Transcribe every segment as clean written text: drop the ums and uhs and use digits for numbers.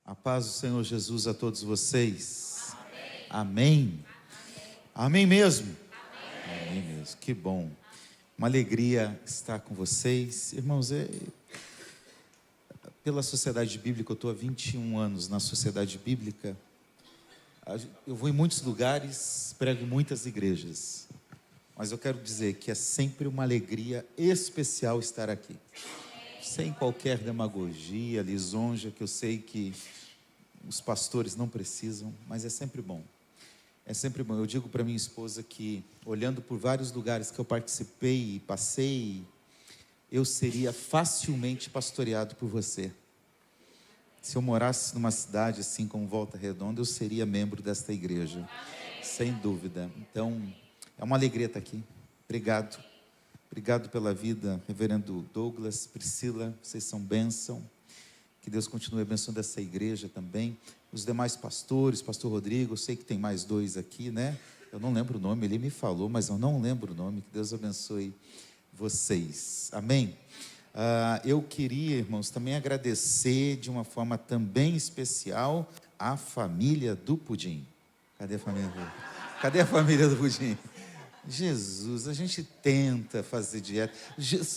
A paz do Senhor Jesus a todos vocês. Amém. Amém mesmo? Amém mesmo. Que bom. Uma alegria estar com vocês. Irmãos, pela Sociedade Bíblica, eu estou há 21 anos na Sociedade Bíblica. Eu vou em muitos lugares, prego em muitas igrejas. Mas eu quero dizer que é sempre uma alegria especial estar aqui. Sem qualquer demagogia, lisonja, que eu sei que os pastores não precisam, mas é sempre bom. É sempre bom. Eu digo para minha esposa que, olhando por vários lugares que eu participei e passei, eu seria facilmente pastoreado por você. Se eu morasse numa cidade assim como Volta Redonda, eu seria membro desta igreja, sem dúvida. Então, é uma alegria estar aqui. Obrigado. Obrigado pela vida, reverendo Douglas, Priscila, vocês são bênção. Que Deus continue abençoando essa igreja também. Os demais pastores, pastor Rodrigo, eu sei que tem mais dois aqui, né? Eu não lembro o nome, ele me falou, mas eu não lembro o nome. Que Deus abençoe vocês. Amém? Eu queria, irmãos, também agradecer de uma forma também especial a família do Pudim. Cadê a família do Pudim? Cadê a família do Pudim? Jesus, a gente tenta fazer dieta.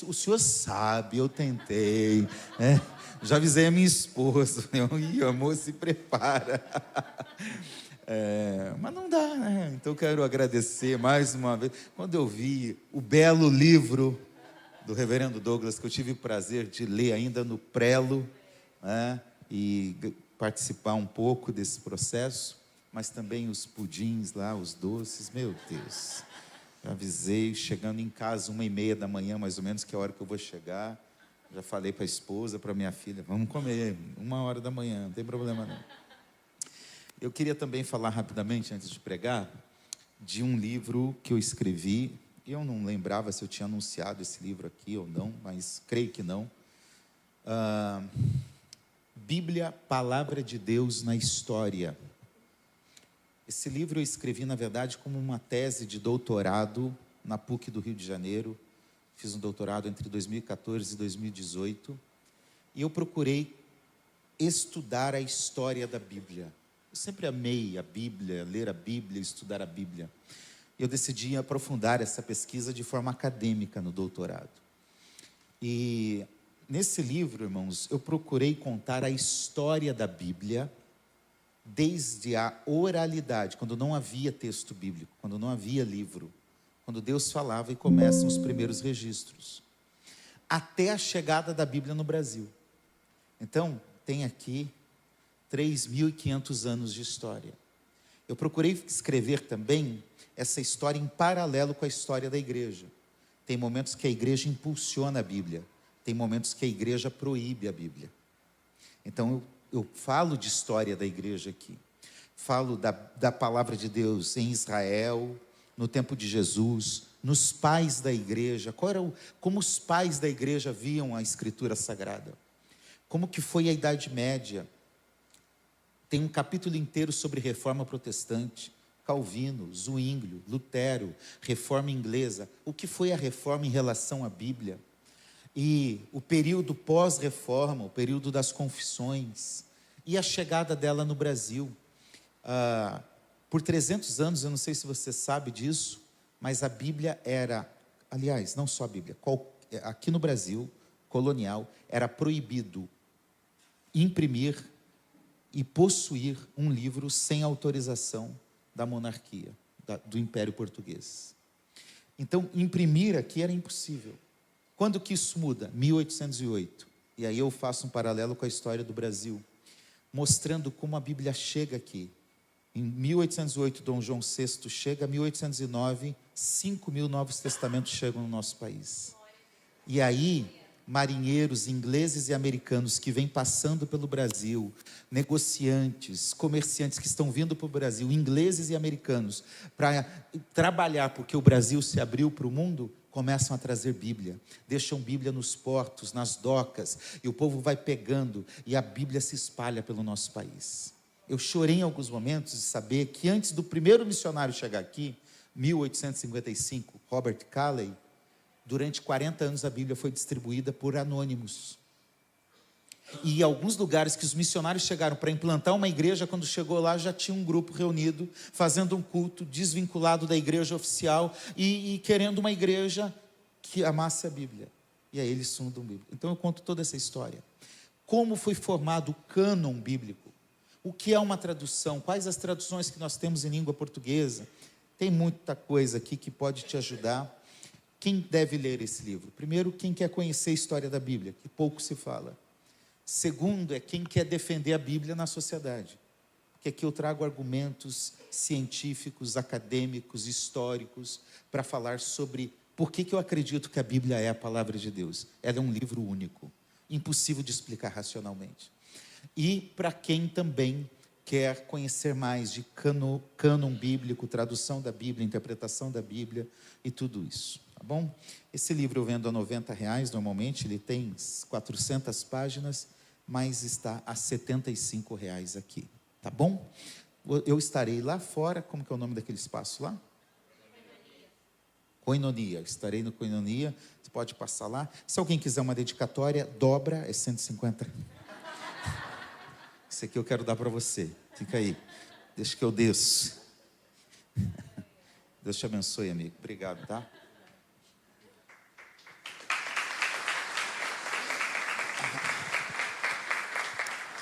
O senhor sabe, eu tentei, né? Já avisei a minha esposa, e amor, se prepara. Mas não dá, né? Então eu quero agradecer mais uma vez. Quando eu vi o belo livro do reverendo Douglas, que eu tive o prazer de ler ainda no prelo, né? E participar um pouco desse processo, mas também os pudins lá, os doces, meu Deus. Já avisei, chegando em casa 1h30 da manhã, mais ou menos, que é a hora que eu vou chegar. Já falei para a esposa, para minha filha, vamos comer, 1h da manhã, não tem problema não. Eu queria também falar rapidamente, antes de pregar, de um livro que eu escrevi. Eu não lembrava se eu tinha anunciado esse livro aqui ou não, mas creio que não. Bíblia, Palavra de Deus na História. Esse livro eu escrevi, na verdade, como uma tese de doutorado na PUC do Rio de Janeiro. Fiz um doutorado entre 2014 e 2018. E eu procurei estudar a história da Bíblia. Eu sempre amei a Bíblia, ler a Bíblia, estudar a Bíblia. Eu decidi aprofundar essa pesquisa de forma acadêmica no doutorado. E nesse livro, irmãos, eu procurei contar a história da Bíblia, desde a oralidade, quando não havia texto bíblico, quando não havia livro, quando Deus falava e começam os primeiros registros, até a chegada da Bíblia no Brasil. Então, tem aqui 3.500 anos de história. Eu procurei escrever também essa história em paralelo com a história da igreja. Tem momentos que a igreja impulsiona a Bíblia, tem momentos que a igreja proíbe a Bíblia. Então, eu falo de história da igreja aqui, falo da palavra de Deus em Israel, no tempo de Jesus, nos pais da igreja, como os pais da igreja viam a Escritura Sagrada, como que foi a Idade Média. Tem um capítulo inteiro sobre Reforma Protestante, Calvino, Zwinglio, Lutero, Reforma Inglesa, o que foi a Reforma em relação à Bíblia. E o período pós-reforma, o período das confissões, e a chegada dela no Brasil. Por 300 anos, eu não sei se você sabe disso, mas a Bíblia era, aliás, não só a Bíblia, aqui no Brasil, colonial, era proibido imprimir e possuir um livro sem autorização da monarquia, do Império Português. Então, imprimir aqui era impossível. Quando que isso muda? 1808. E aí eu faço um paralelo com a história do Brasil, mostrando como a Bíblia chega aqui. Em 1808, Dom João VI chega, 1809, 5.000 Novos Testamentos chegam no nosso país. E aí, marinheiros ingleses e americanos que vêm passando pelo Brasil, negociantes, comerciantes que estão vindo para o Brasil, ingleses e americanos, para trabalhar porque o Brasil se abriu para o mundo, começam a trazer Bíblia, deixam Bíblia nos portos, nas docas, e o povo vai pegando, e a Bíblia se espalha pelo nosso país. Eu chorei em alguns momentos de saber que antes do primeiro missionário chegar aqui, 1855, Robert Calley, durante 40 anos a Bíblia foi distribuída por anônimos. E alguns lugares que os missionários chegaram para implantar uma igreja, quando chegou lá já tinha um grupo reunido, fazendo um culto, desvinculado da igreja oficial e querendo uma igreja que amasse a Bíblia. E aí eles fundam a Bíblia. Então eu conto toda essa história. Como foi formado o cânon bíblico? O que é uma tradução? Quais as traduções que nós temos em língua portuguesa? Tem muita coisa aqui que pode te ajudar. Quem deve ler esse livro? Primeiro, quem quer conhecer a história da Bíblia, que pouco se fala. Segundo, é quem quer defender a Bíblia na sociedade. Porque aqui eu trago argumentos científicos, acadêmicos, históricos, para falar sobre por que eu acredito que a Bíblia é a palavra de Deus. Ela é um livro único, impossível de explicar racionalmente. E para quem também quer conhecer mais de cânon bíblico, tradução da Bíblia, interpretação da Bíblia e tudo isso, tá bom? Esse livro eu vendo a R$90 normalmente, ele tem 400 páginas, mas está a R$75 aqui, tá bom? Eu estarei lá fora, como que é o nome daquele espaço lá? Koinonia, estarei no Koinonia, você pode passar lá. Se alguém quiser uma dedicatória, dobra, é 150. Esse aqui eu quero dar para você, fica aí, deixa que eu desço. Deus te abençoe, amigo, obrigado, tá?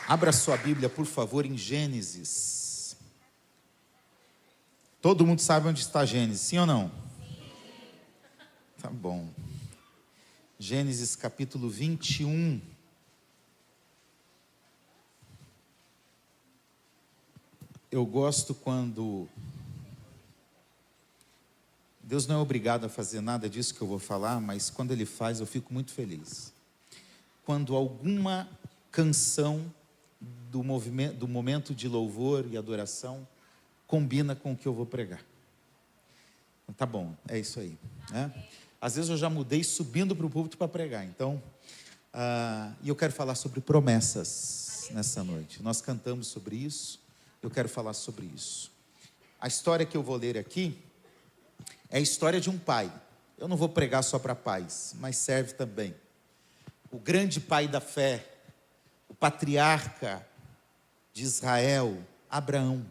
Abra sua Bíblia, por favor, em Gênesis. Todo mundo sabe onde está Gênesis, sim ou não? Tá bom. Gênesis capítulo 21. Eu gosto quando Deus não é obrigado a fazer nada disso que eu vou falar, mas quando Ele faz, eu fico muito feliz. Quando alguma canção do momento de louvor e adoração combina com o que eu vou pregar. Então, tá bom, é isso aí, né? Às vezes eu já mudei subindo para o púlpito para pregar. Então, e eu quero falar sobre promessas nessa noite. Nós cantamos sobre isso. Eu quero falar sobre isso. A história que eu vou ler aqui é a história de um pai. Eu não vou pregar só para pais, mas serve também. O grande pai da fé, o patriarca de Israel, Abraão.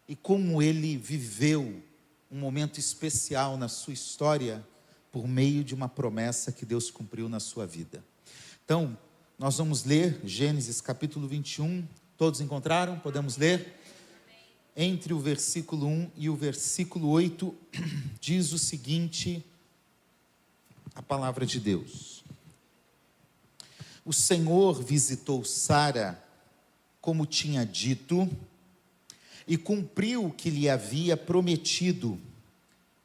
E como ele viveu um momento especial na sua história por meio de uma promessa que Deus cumpriu na sua vida. Então, nós vamos ler Gênesis capítulo 21. Todos encontraram? Podemos ler? Entre o versículo 1 e o versículo 8, diz o seguinte, a palavra de Deus. O Senhor visitou Sara, como tinha dito, e cumpriu o que lhe havia prometido.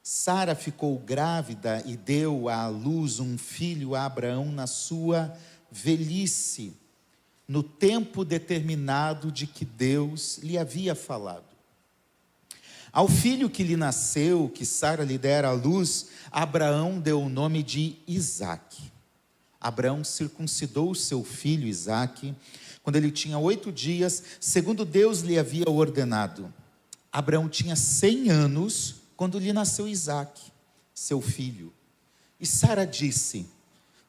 Sara ficou grávida e deu à luz um filho a Abraão na sua velhice, no tempo determinado de que Deus lhe havia falado. Ao filho que lhe nasceu, que Sara lhe dera à luz, Abraão deu o nome de Isaque. Abraão circuncidou o seu filho Isaque, quando ele tinha 8 dias, segundo Deus lhe havia ordenado. Abraão tinha 100 anos, quando lhe nasceu Isaque, seu filho. E Sara disse: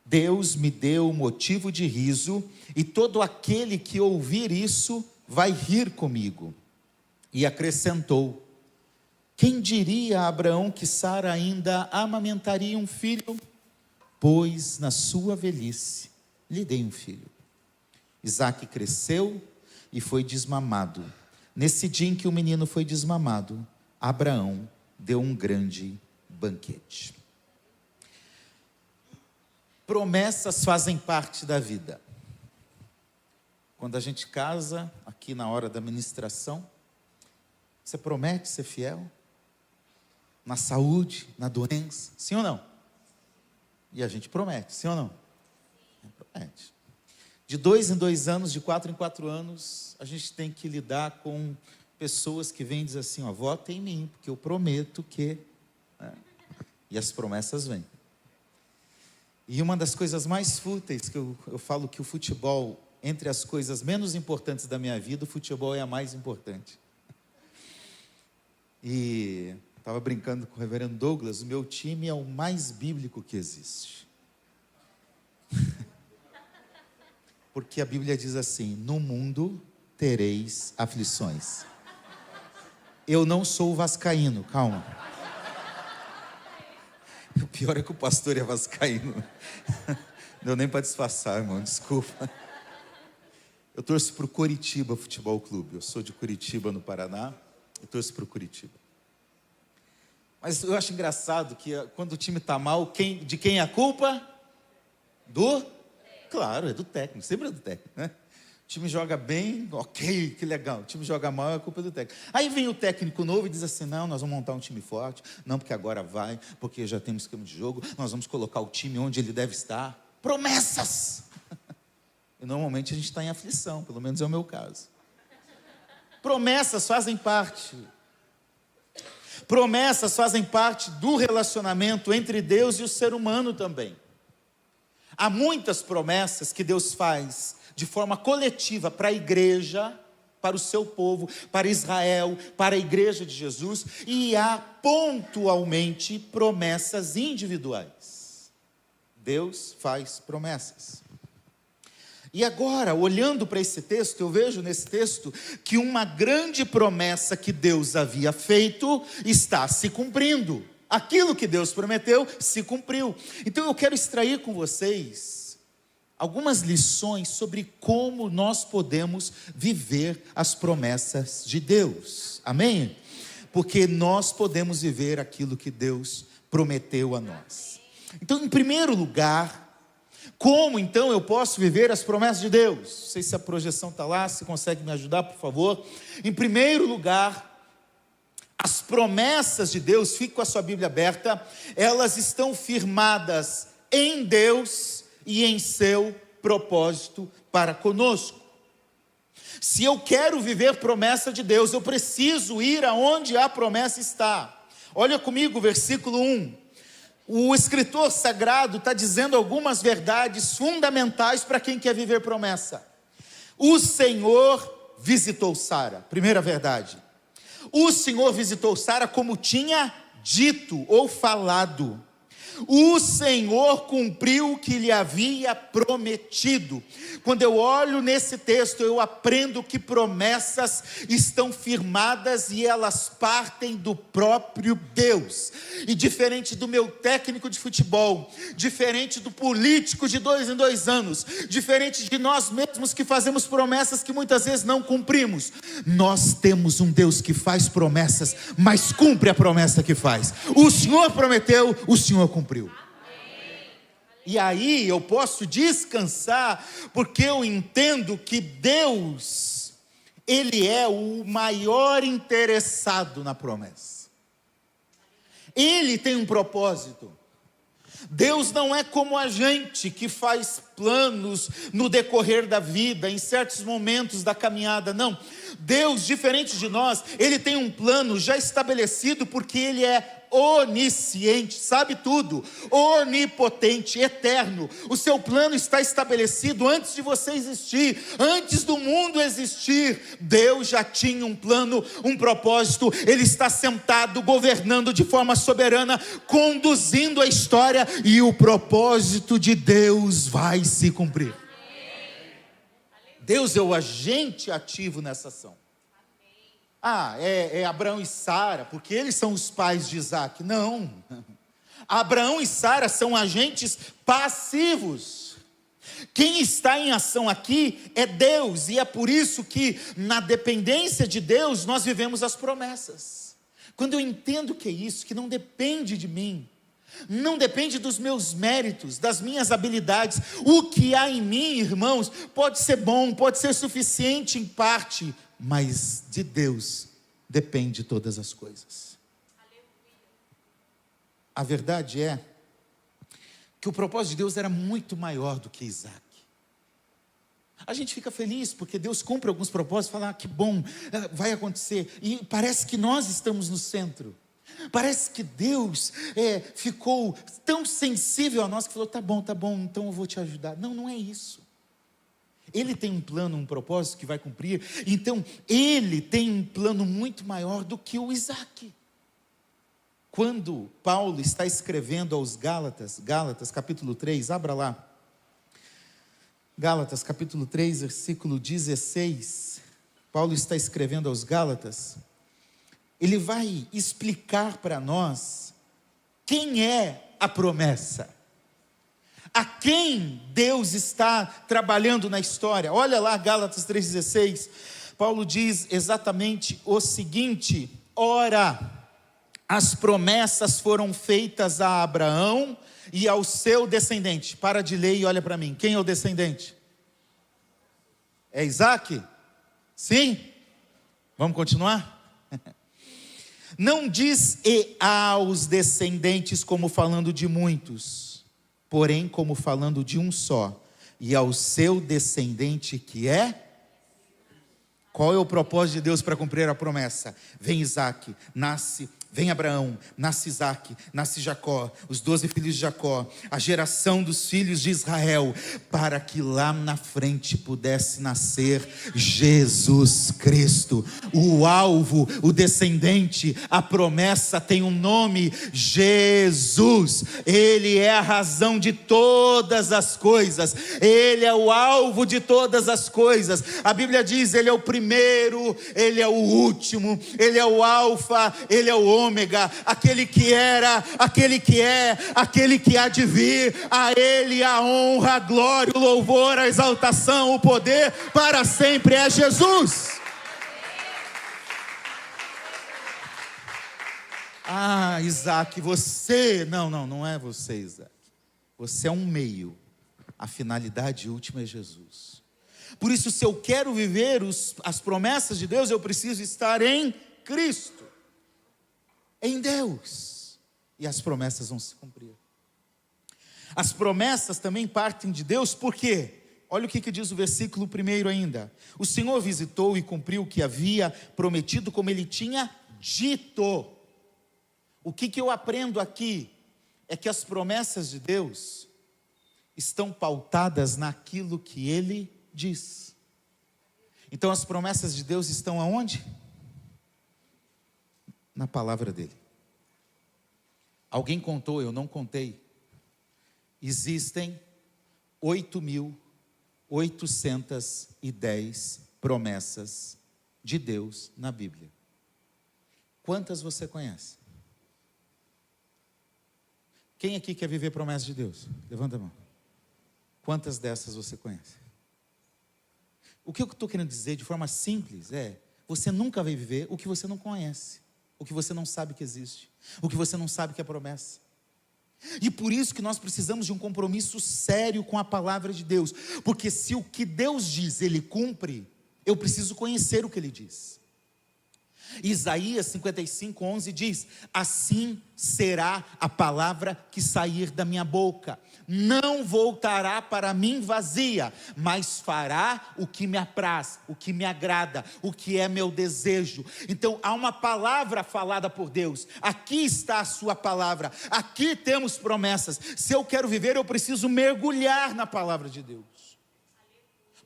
Deus me deu motivo de riso, e todo aquele que ouvir isso vai rir comigo. E acrescentou: quem diria a Abraão que Sara ainda amamentaria um filho? Pois na sua velhice lhe dei um filho. Isaque cresceu e foi desmamado. Nesse dia em que o menino foi desmamado, Abraão deu um grande banquete. Promessas fazem parte da vida. Quando a gente casa, aqui na hora da ministração, você promete ser fiel? Na saúde, na doença, sim ou não? E a gente promete, sim ou não? Promete. De 2 em 2 anos, de 4 em 4 anos, a gente tem que lidar com pessoas que vêm dizer assim, ó, vota em mim, porque eu prometo que... Né? E as promessas vêm. E uma das coisas mais fúteis, que eu falo que o futebol, entre as coisas menos importantes da minha vida, o futebol é a mais importante. E estava brincando com o reverendo Douglas, o meu time é o mais bíblico que existe. Porque a Bíblia diz assim: no mundo tereis aflições. Eu não sou vascaíno, calma. O pior é que o pastor é vascaíno. Não deu nem para disfarçar, irmão, desculpa. Eu torço para o Coritiba Futebol Clube. Eu sou de Curitiba, no Paraná. Eu torço para o Curitiba. Mas eu acho engraçado que quando o time está mal, de quem é a culpa? Claro, é do técnico, sempre é do técnico, né? O time joga bem, ok, que legal. O time joga mal, é a culpa do técnico. Aí vem o técnico novo e diz assim: não, nós vamos montar um time forte. Não, porque agora vai, porque já temos esquema de jogo. Nós vamos colocar o time onde ele deve estar. Promessas! E normalmente a gente está em aflição, pelo menos é o meu caso. Promessas fazem parte. Promessas fazem parte do relacionamento entre Deus e o ser humano também. Há muitas promessas que Deus faz de forma coletiva para a igreja, para o seu povo, para Israel, para a igreja de Jesus, e há pontualmente promessas individuais. Deus faz promessas. E agora, olhando para esse texto, eu vejo nesse texto que uma grande promessa que Deus havia feito está se cumprindo. Aquilo que Deus prometeu se cumpriu. Então eu quero extrair com vocês algumas lições sobre como nós podemos viver as promessas de Deus. Amém? Porque nós podemos viver aquilo que Deus prometeu a nós. Então, em primeiro lugar, como então eu posso viver as promessas de Deus? Não sei se a projeção está lá, se consegue me ajudar, por favor. Em primeiro lugar, as promessas de Deus, fique com a sua Bíblia aberta, elas estão firmadas em Deus e em seu propósito para conosco. Se eu quero viver promessa de Deus, eu preciso ir aonde a promessa está. Olha comigo o versículo 1. O escritor sagrado está dizendo algumas verdades fundamentais para quem quer viver promessa. O Senhor visitou Sara, primeira verdade. O Senhor visitou Sara como tinha dito ou falado. O Senhor cumpriu o que lhe havia prometido. Quando eu olho nesse texto, eu aprendo que promessas estão firmadas e elas partem do próprio Deus. E diferente do meu técnico de futebol, diferente do político de 2 em 2 anos, diferente de nós mesmos que fazemos promessas que muitas vezes não cumprimos, nós temos um Deus que faz promessas, mas cumpre a promessa que faz. O Senhor prometeu, o Senhor cumpriu. E aí eu posso descansar, porque eu entendo que Deus, Ele é o maior interessado na promessa. Ele tem um propósito. Deus não é como a gente que faz planos no decorrer da vida, em certos momentos da caminhada, não. Deus, diferente de nós, Ele tem um plano já estabelecido, porque Ele é onisciente, sabe tudo, onipotente, eterno. O seu plano está estabelecido antes de você existir, antes do mundo existir. Deus já tinha um plano, um propósito. Ele está sentado, governando de forma soberana, conduzindo a história, e o propósito de Deus vai se cumprir. Deus é o agente ativo nessa ação. É Abraão e Sara, porque eles são os pais de Isaac. Não, Abraão e Sara são agentes passivos. Quem está em ação aqui é Deus, e é por isso que na dependência de Deus nós vivemos as promessas. Quando eu entendo que é isso, que não depende de mim, não depende dos meus méritos, das minhas habilidades, o que há em mim, irmãos, pode ser bom, pode ser suficiente em parte, mas de Deus depende todas as coisas. A verdade é que o propósito de Deus era muito maior do que Isaac. A gente fica feliz porque Deus cumpre alguns propósitos e fala: que bom, vai acontecer, e parece que nós estamos no centro. Parece que Deus ficou tão sensível a nós que falou: tá bom, então eu vou te ajudar. Não, não é isso. Ele tem um plano, um propósito que vai cumprir. Então, Ele tem um plano muito maior do que o Isaac. Quando Paulo está escrevendo aos Gálatas capítulo 3, abra lá. Gálatas capítulo 3, versículo 16, Paulo está escrevendo aos Gálatas, ele vai explicar para nós quem é a promessa, a quem Deus está trabalhando na história. Olha lá Gálatas 3,16, Paulo diz exatamente o seguinte: ora, as promessas foram feitas a Abraão e ao seu descendente. Para de ler e olha para mim. Quem é o descendente? É Isaac? Sim? Vamos continuar? Não diz e aos descendentes como falando de muitos, porém como falando de um só, e ao seu descendente que é? Qual é o propósito de Deus para cumprir a promessa? Vem Isaac, vem Abraão, nasce Isaac, nasce Jacó, os 12 filhos de Jacó, a geração dos filhos de Israel, para que lá na frente pudesse nascer Jesus Cristo. O alvo, o descendente, a promessa tem um nome: Jesus. Ele é a razão de todas as coisas, Ele é o alvo de todas as coisas. A Bíblia diz: Ele é o primeiro, Ele é o último, Ele é o alfa, Ele é o ômega, aquele que era, aquele que é, aquele que há de vir. A Ele a honra, a glória, o louvor, a exaltação, o poder para sempre é Jesus. Ah, Isaac, você, não é você, Isaac, você é um meio, a finalidade última é Jesus. Por isso, se eu quero viver as promessas de Deus, eu preciso estar em Cristo, em Deus, e as promessas vão se cumprir. As promessas também partem de Deus, por quê? Olha o que diz o versículo 1 ainda: o Senhor visitou e cumpriu o que havia prometido, como Ele tinha dito. O que eu aprendo aqui é que as promessas de Deus estão pautadas naquilo que Ele diz. Então as promessas de Deus estão aonde? Na palavra dele. Alguém contou, eu não contei. Existem 8.810 promessas de Deus na Bíblia. Quantas você conhece? Quem aqui quer viver promessas de Deus? Levanta a mão. Quantas dessas você conhece? O que eu estou querendo dizer de forma simples é: você nunca vai viver o que você não conhece, o que você não sabe que existe, o que você não sabe que é promessa. E por isso que nós precisamos de um compromisso sério com a palavra de Deus, porque se o que Deus diz Ele cumpre, eu preciso conhecer o que Ele diz. Isaías 55:11 diz: assim será a palavra que sair da minha boca, não voltará para mim vazia, mas fará o que me apraz, o que me agrada, o que é meu desejo. Então há uma palavra falada por Deus, aqui está a sua palavra, aqui temos promessas. Se eu quero viver, eu preciso mergulhar na palavra de Deus.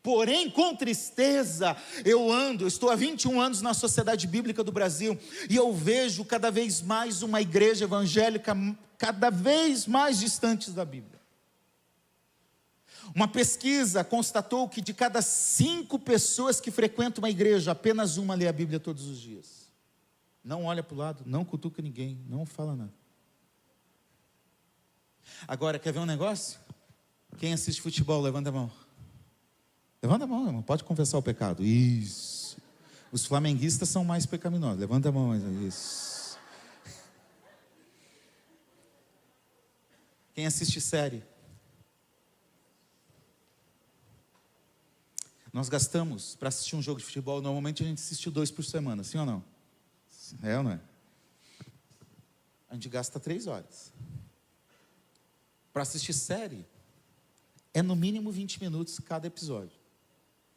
Porém, com tristeza, eu estou há 21 anos na Sociedade Bíblica do Brasil, e eu vejo cada vez mais uma igreja evangélica cada vez mais distante da Bíblia. Uma pesquisa constatou que de cada 5 pessoas que frequentam uma igreja, apenas uma lê a Bíblia todos os dias. Não olha para o lado, não cutuca ninguém, não fala nada. Agora, quer ver um negócio? Quem assiste futebol, levanta a mão. Levanta a mão, irmão. Pode confessar o pecado. Isso. Os flamenguistas são mais pecaminosos. Levanta a mão. Isso. Quem assiste série? Nós gastamos, para assistir um jogo de futebol, normalmente a gente assiste 2 por semana, sim ou não? É ou não é? A gente gasta 3 horas. Para assistir série, é no mínimo 20 minutos cada episódio.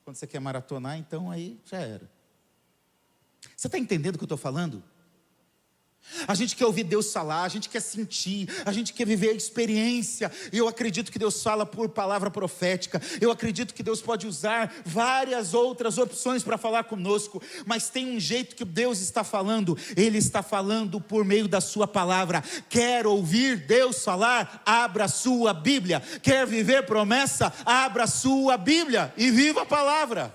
Quando você quer maratonar, então aí já era. Você está entendendo o que eu estou falando? A gente quer ouvir Deus falar, a gente quer sentir, a gente quer viver a experiência. E eu acredito que Deus fala por palavra profética. Eu acredito que Deus pode usar várias outras opções para falar conosco. Mas tem um jeito que Deus está falando. Ele está falando por meio da sua palavra. Quer ouvir Deus falar? Abra a sua Bíblia. Quer viver promessa? Abra a sua Bíblia e viva a palavra.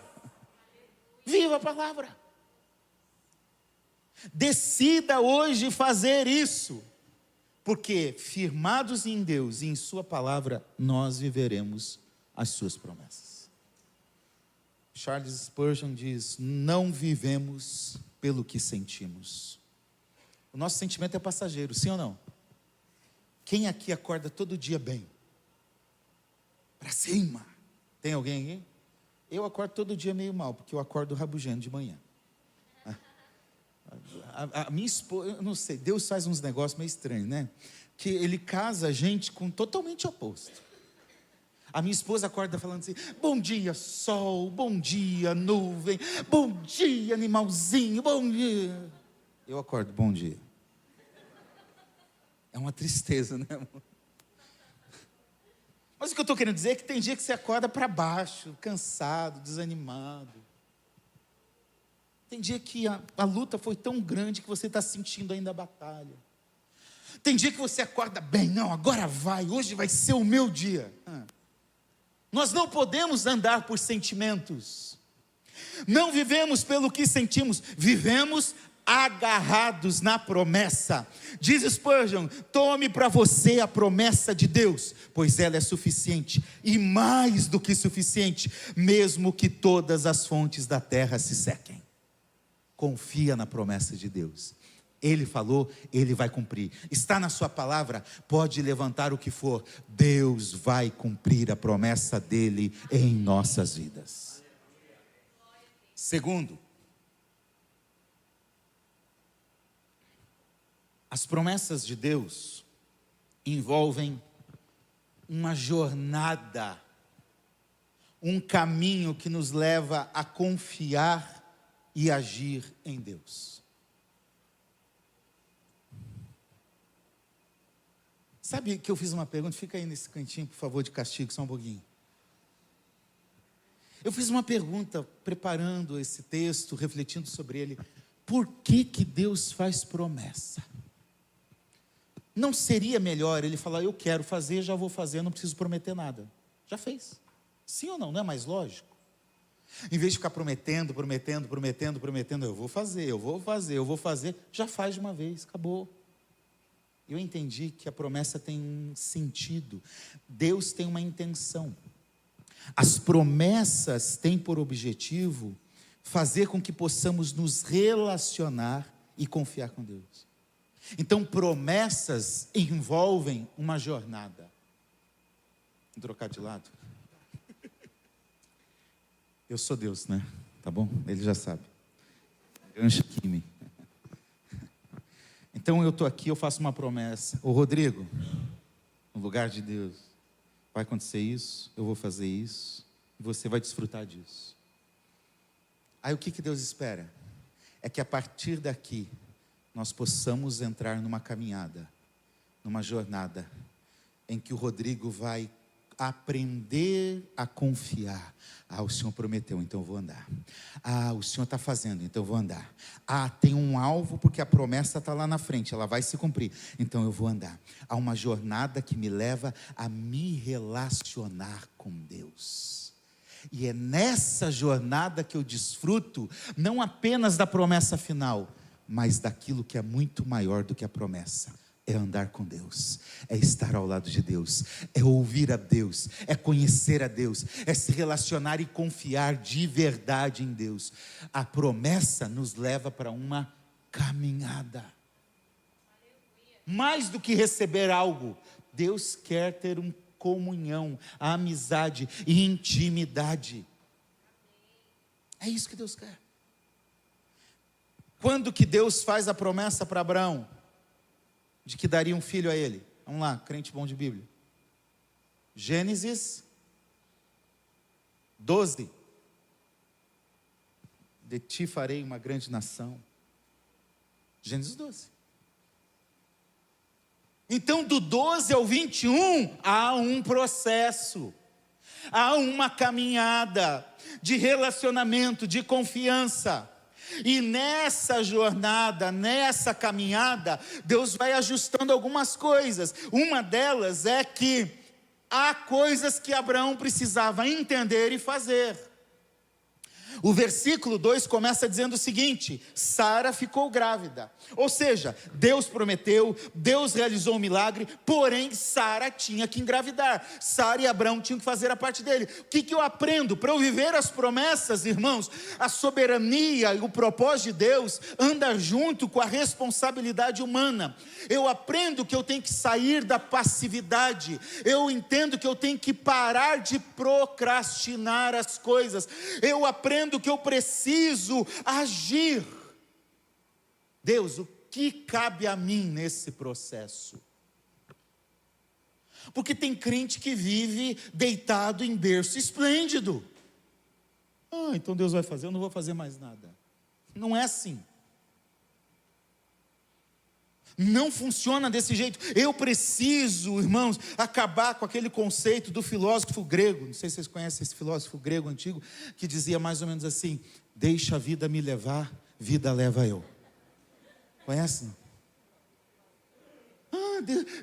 Viva a palavra. Decida hoje fazer isso, porque firmados em Deus e em sua palavra, nós viveremos as suas promessas. Charles Spurgeon diz: não vivemos pelo que sentimos. O nosso sentimento é passageiro, sim ou não? Quem aqui acorda todo dia bem? Para cima. Tem alguém aqui? Eu acordo todo dia meio mal, porque eu acordo rabugento de manhã. A minha esposa, eu não sei, Deus faz uns negócios meio estranhos, né? Que Ele casa a gente com totalmente oposto. A minha esposa acorda falando assim: bom dia sol, bom dia nuvem, bom dia animalzinho, bom dia. Eu acordo, bom dia. É uma tristeza, né, amor? Mas o que eu estou querendo dizer é que tem dia que você acorda para baixo, cansado, desanimado. Tem dia que a luta foi tão grande que você está sentindo ainda a batalha. Tem dia que você acorda bem, não, agora vai, hoje vai ser o meu dia. Nós não podemos andar por sentimentos. Não vivemos pelo que sentimos, vivemos agarrados na promessa. Diz Spurgeon: tome para você a promessa de Deus, pois ela é suficiente, e mais do que suficiente, mesmo que todas as fontes da terra se sequem. Confia na promessa de Deus. Ele falou, Ele vai cumprir. Está na sua palavra, pode levantar o que for, Deus vai cumprir a promessa dEle em nossas vidas. Segundo, as promessas de Deus envolvem uma jornada, um caminho que nos leva a confiar e agir em Deus. Sabe que eu fiz uma pergunta? Fica aí nesse cantinho, por favor, de castigo, só um pouquinho. Eu fiz uma pergunta preparando esse texto, refletindo sobre ele. Por que Deus faz promessa? Não seria melhor Ele falar: eu quero fazer, já vou fazer, não preciso prometer nada? Já fez. Sim ou não? Não é mais lógico? Em vez de ficar prometendo, eu vou fazer, já faz de uma vez, acabou. Eu entendi que a promessa tem um sentido. Deus tem uma intenção. As promessas têm por objetivo fazer com que possamos nos relacionar e confiar com Deus. Então, promessas envolvem uma jornada. Vou trocar de lado. Eu sou Deus, né? Tá bom? Ele já sabe. Gancho aqui em mim. Então eu estou aqui, eu faço uma promessa. Ô Rodrigo, no lugar de Deus, vai acontecer isso, eu vou fazer isso, e você vai desfrutar disso. Aí o que Deus espera? É que a partir daqui, nós possamos entrar numa caminhada, numa jornada, em que o Rodrigo vai aprender a confiar. O Senhor prometeu, então eu vou andar. O Senhor está fazendo, então eu vou andar. Tem um alvo, porque a promessa está lá na frente, ela vai se cumprir, então eu vou andar. Há uma jornada que me leva a me relacionar com Deus. E é nessa jornada que eu desfruto, não apenas da promessa final, mas daquilo que é muito maior do que a promessa. É andar com Deus, é estar ao lado de Deus, é ouvir a Deus, é conhecer a Deus, é se relacionar e confiar de verdade em Deus. A promessa nos leva para uma caminhada. Mais do que receber algo, Deus quer ter uma comunhão, amizade e intimidade. É isso que Deus quer. Quando que Deus faz a promessa para Abraão? De que daria um filho a ele. Vamos lá, crente bom de Bíblia. Gênesis 12. De ti farei uma grande nação. Gênesis 12. Então, do 12 ao 21, há um processo, há uma caminhada de relacionamento, de confiança. E nessa jornada, nessa caminhada, Deus vai ajustando algumas coisas. Uma delas é que há coisas que Abraão precisava entender e fazer. O versículo 2 começa dizendo o seguinte: Sara ficou grávida. Ou seja, Deus prometeu, Deus realizou um milagre, porém Sara tinha que engravidar. Sara e Abraão tinham que fazer a parte dele. O que eu aprendo? Para eu viver as promessas, irmãos, a soberania e o propósito de Deus anda junto com a responsabilidade humana. Eu aprendo que eu tenho que sair da passividade. Eu entendo que eu tenho que parar de procrastinar as coisas. Eu aprendo que eu preciso agir. Deus, o que cabe a mim nesse processo? Porque tem crente que vive deitado em berço esplêndido. Então Deus vai fazer, eu não vou fazer mais nada. Não é assim. Não funciona desse jeito. Eu preciso, irmãos, acabar com aquele conceito do filósofo grego. Não sei se vocês conhecem esse filósofo grego antigo, que dizia mais ou menos assim: deixa a vida me levar, vida leva eu. Conhece?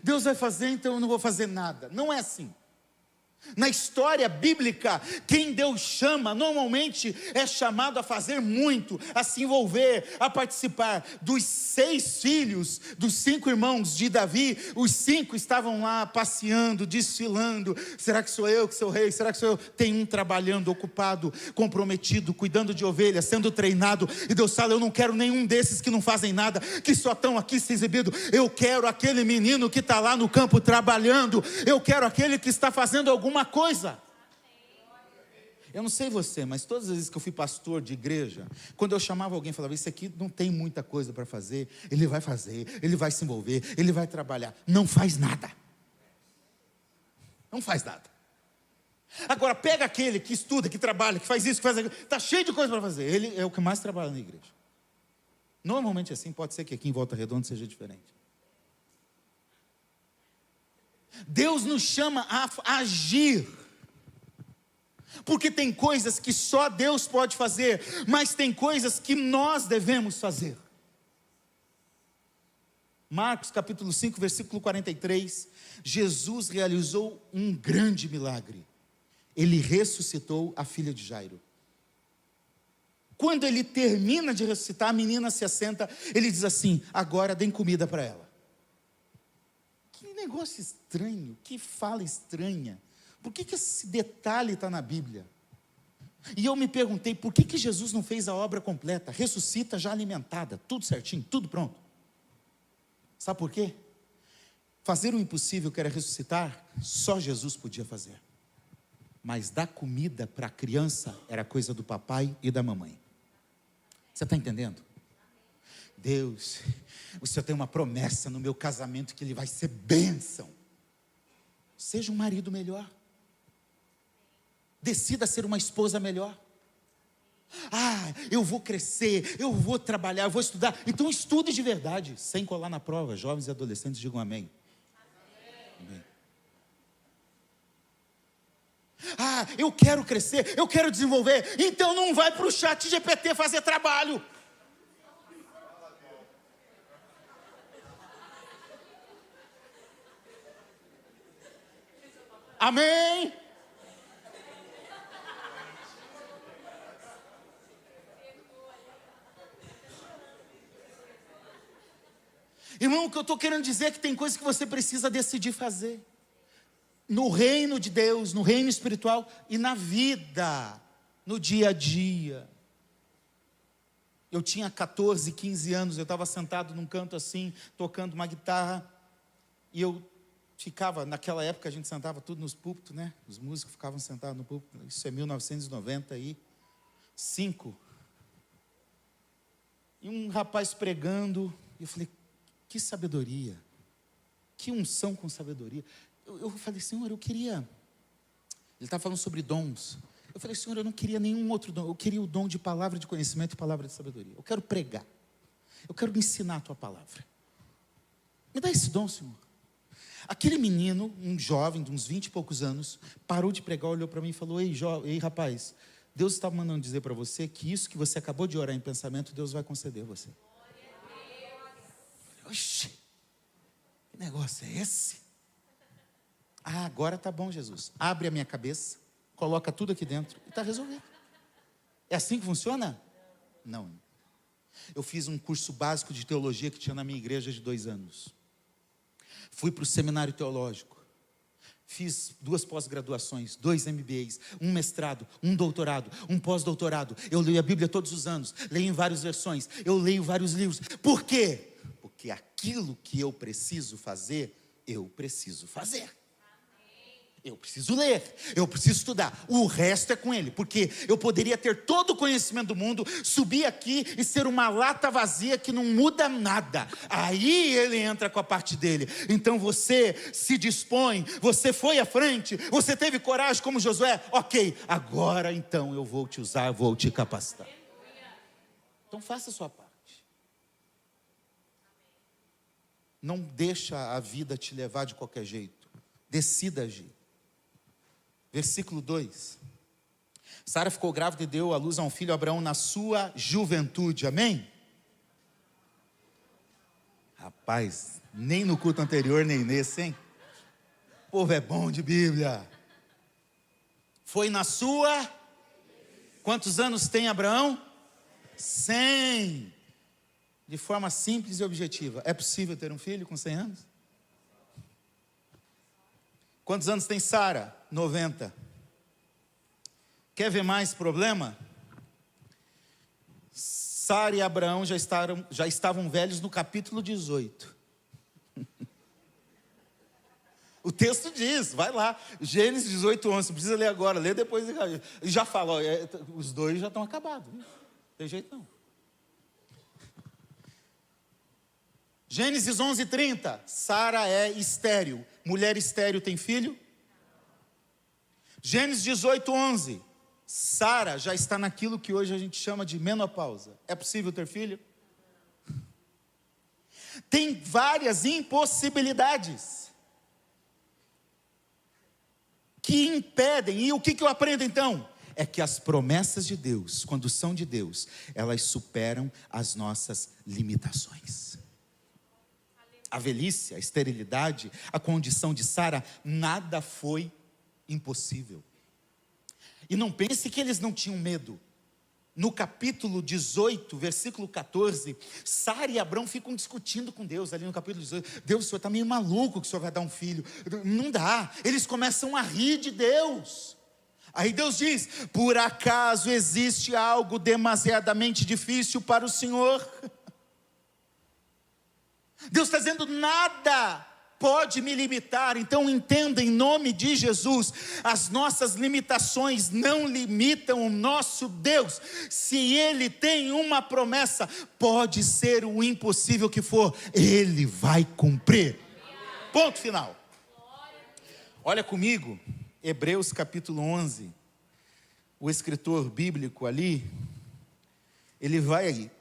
Deus vai fazer, então eu não vou fazer nada. Não é assim. Na história bíblica, quem Deus chama, normalmente é chamado a fazer muito, a se envolver, a participar. Dos 6 filhos, dos 5 irmãos de Davi, os 5 estavam lá passeando, desfilando. Será que sou eu que sou rei? Será que sou eu? Tem um trabalhando, ocupado, comprometido, cuidando de ovelhas, sendo treinado. E Deus fala: eu não quero nenhum desses que não fazem nada, que só estão aqui se exibindo. Eu quero aquele menino que está lá no campo trabalhando. Eu quero aquele que está fazendo alguma coisa. Eu não sei você, mas todas as vezes que eu fui pastor de igreja, quando eu chamava alguém e falava: esse aqui não tem muita coisa para fazer, ele vai fazer, ele vai se envolver, ele vai trabalhar. Não faz nada. Não faz nada. Agora pega aquele que estuda, que trabalha, que faz isso, que faz aquilo, está cheio de coisa para fazer. Ele é o que mais trabalha na igreja. Normalmente assim, pode ser que aqui em Volta Redonda seja diferente. Deus nos chama a agir, porque tem coisas que só Deus pode fazer, mas tem coisas que nós devemos fazer. Marcos capítulo 5, versículo 43, Jesus realizou um grande milagre. Ele ressuscitou a filha de Jairo. Quando ele termina de ressuscitar, a menina se assenta, ele diz assim: agora deem comida para ela. Que negócio estranho, que fala estranha. Por que esse detalhe está na Bíblia? E eu me perguntei, por que Jesus não fez a obra completa? Ressuscita já alimentada, tudo certinho, tudo pronto. Sabe por quê? Fazer o impossível, que era ressuscitar, só Jesus podia fazer. Mas dar comida para a criança era coisa do papai e da mamãe. Você está entendendo? Deus, o Senhor tem uma promessa no meu casamento que ele vai ser bênção. Seja um marido melhor. Decida ser uma esposa melhor. Eu vou crescer, eu vou trabalhar, eu vou estudar. Então estude de verdade, sem colar na prova. Jovens e adolescentes, digam amém. Amém. Eu quero crescer, eu quero desenvolver. Então não vai para o chat GPT fazer trabalho. Amém. Irmão, o que eu estou querendo dizer é que tem coisas que você precisa decidir fazer. No reino de Deus, no reino espiritual e na vida, no dia a dia. Eu tinha 14, 15 anos, eu estava sentado num canto assim, tocando uma guitarra, e eu ficava, naquela época a gente sentava tudo nos púlpitos, né? Os músicos ficavam sentados no púlpito, isso é 1995. E um rapaz pregando, e eu falei: que sabedoria, que unção com sabedoria. Eu falei: Senhor, eu queria... Ele estava falando sobre dons. Eu falei: Senhor, eu não queria nenhum outro dom. Eu queria o dom de palavra de conhecimento e palavra de sabedoria. Eu quero pregar. Eu quero ensinar a tua palavra. Me dá esse dom, Senhor. Aquele menino, um jovem de uns 20 e poucos anos, parou de pregar, olhou para mim e falou: ei rapaz, Deus está mandando dizer para você que isso que você acabou de orar em pensamento, Deus vai conceder a você. Oxi, que negócio é esse? Ah, agora tá bom, Jesus. Abre a minha cabeça, coloca tudo aqui dentro e está resolvido. É assim que funciona? Não. Eu fiz um curso básico de teologia que tinha na minha igreja de 2 anos. Fui para o seminário teológico. Fiz 2 pós-graduações, 2 MBAs, um mestrado, um doutorado, um pós-doutorado. Eu leio a Bíblia todos os anos, leio em várias versões, eu leio vários livros. Por quê? Porque aquilo que eu preciso fazer, eu preciso fazer. Eu preciso ler, eu preciso estudar, o resto é com ele, porque eu poderia ter todo o conhecimento do mundo, subir aqui e ser uma lata vazia que não muda nada. Aí ele entra com a parte dele. Então você se dispõe, você foi à frente, você teve coragem como Josué. Ok, agora então eu vou te usar, vou te capacitar. Então faça a sua parte. Não deixa a vida te levar de qualquer jeito, decida agir. Versículo 2. Sara ficou grávida e deu à luz a um filho, Abraão, na sua juventude. Amém? Rapaz, nem no culto anterior, nem nesse, hein? O povo é bom de Bíblia. Foi na sua... Quantos anos tem Abraão? 100. De forma simples e objetiva. É possível ter um filho com 100 anos? Quantos anos tem Sara? 90. Quer ver mais problema? Sara e Abraão já estavam velhos no capítulo 18. O texto diz, vai lá, Gênesis 18, 11, não precisa ler agora, lê depois. Já fala, ó, os dois já estão acabados. Não tem jeito não. Gênesis 11, 30, Sara é estéril. Mulher estéril tem filho? Gênesis 18, 11, Sara já está naquilo que hoje a gente chama de menopausa. É possível ter filho? Tem várias impossibilidades que impedem. E o que eu aprendo então? É que as promessas de Deus, quando são de Deus, elas superam as nossas limitações. A velhice, a esterilidade, a condição de Sara, nada foi impossível. E não pense que eles não tinham medo. No capítulo 18, versículo 14, Sara e Abrão ficam discutindo com Deus, ali no capítulo 18, Deus, o senhor está meio maluco que o senhor vai dar um filho. Não dá, eles começam a rir de Deus. Aí Deus diz, por acaso existe algo demasiadamente difícil para o Senhor? Deus está dizendo, nada pode me limitar. Então entenda, em nome de Jesus, as nossas limitações não limitam o nosso Deus. Se Ele tem uma promessa, pode ser o impossível que for, Ele vai cumprir. Ponto final. Olha comigo, Hebreus capítulo 11, o escritor bíblico ali, ele vai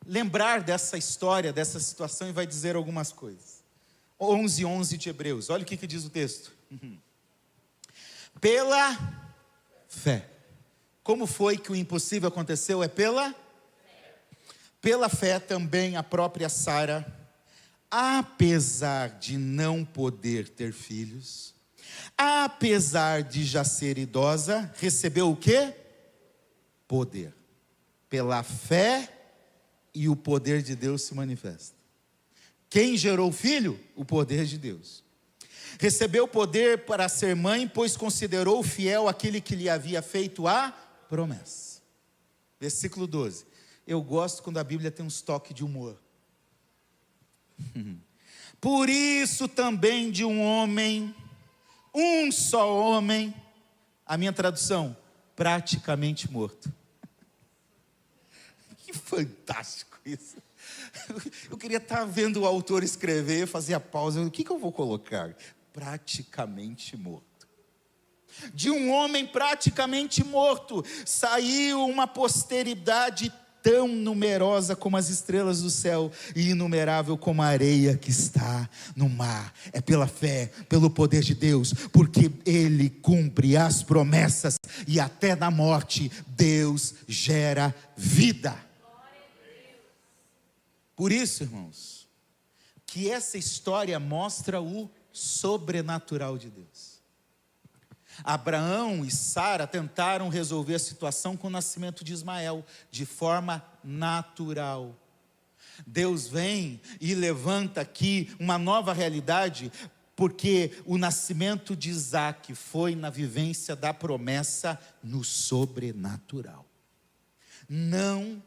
lembrar dessa história, dessa situação e vai dizer algumas coisas. 11 de Hebreus, olha o que diz o texto. Pela fé. Como foi que o impossível aconteceu? É pela fé. Pela fé também a própria Sara, apesar de não poder ter filhos, apesar de já ser idosa, recebeu o quê? Poder. Pela fé, e o poder de Deus se manifesta. Quem gerou o filho? O poder de Deus. Recebeu poder para ser mãe, pois considerou fiel aquele que lhe havia feito a promessa. Versículo 12. Eu gosto quando a Bíblia tem uns toques de humor. Por isso também de um homem, um só homem, a minha tradução, praticamente morto. Que fantástico isso. Eu queria estar vendo o autor escrever, fazer a pausa. O que eu vou colocar? Praticamente morto. De um homem praticamente morto saiu uma posteridade tão numerosa como as estrelas do céu e inumerável como a areia que está no mar. É pela fé, pelo poder de Deus, porque Ele cumpre as promessas e até na morte Deus gera vida. Por isso, irmãos, que essa história mostra o sobrenatural de Deus. Abraão e Sara tentaram resolver a situação com o nascimento de Ismael, de forma natural. Deus vem e levanta aqui uma nova realidade, porque o nascimento de Isaac foi na vivência da promessa no sobrenatural. Não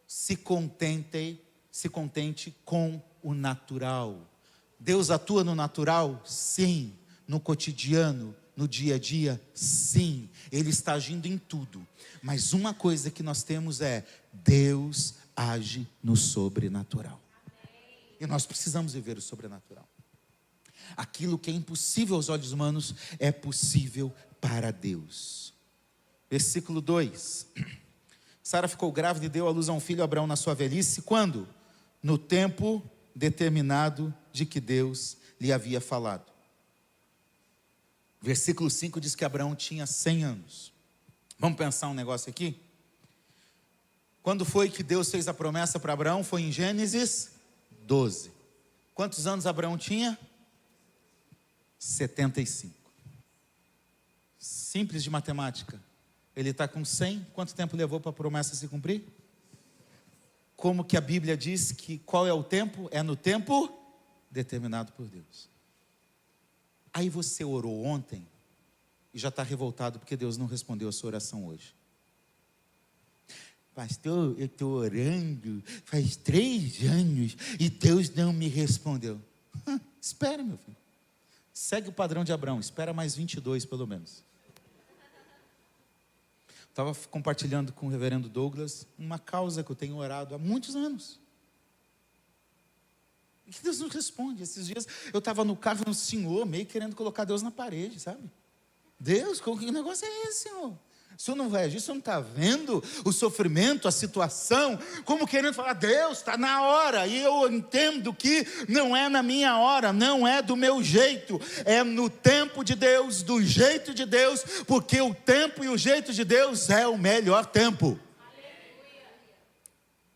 se contente com o natural. Deus atua no natural? Sim. No cotidiano, no dia a dia? Sim. Ele está agindo em tudo. Mas uma coisa que nós temos é: Deus age no sobrenatural. E nós precisamos viver o sobrenatural. Aquilo que é impossível aos olhos humanos é possível para Deus. Versículo 2. Sara ficou grávida e deu à luz a um filho, Abraão, na sua velhice. Quando? No tempo determinado de que Deus lhe havia falado. Versículo 5 diz que Abraão tinha 100 anos. Vamos pensar um negócio aqui? Quando foi que Deus fez a promessa para Abraão? Foi em Gênesis 12. Quantos anos Abraão tinha? 75. Simples de matemática. Ele está com 100, quanto tempo levou para a promessa se cumprir? Como que a Bíblia diz que qual é o tempo? É no tempo determinado por Deus. Aí você orou ontem e já está revoltado porque Deus não respondeu a sua oração hoje. Pastor, eu estou orando faz 3 anos e Deus não me respondeu. Espera, meu filho. Segue o padrão de Abraão, espera mais 22 pelo menos. Estava compartilhando com o reverendo Douglas uma causa que eu tenho orado há muitos anos. E que Deus não responde. Esses dias eu estava no carro no Senhor, meio querendo colocar Deus na parede, sabe? Deus, que negócio é esse, Senhor? O Senhor não vai agir, o Senhor não está vendo o sofrimento, a situação, como querendo falar: Deus, está na hora. E eu entendo que não é na minha hora, não é do meu jeito, é no tempo de Deus, do jeito de Deus, porque o tempo e o jeito de Deus é o melhor tempo.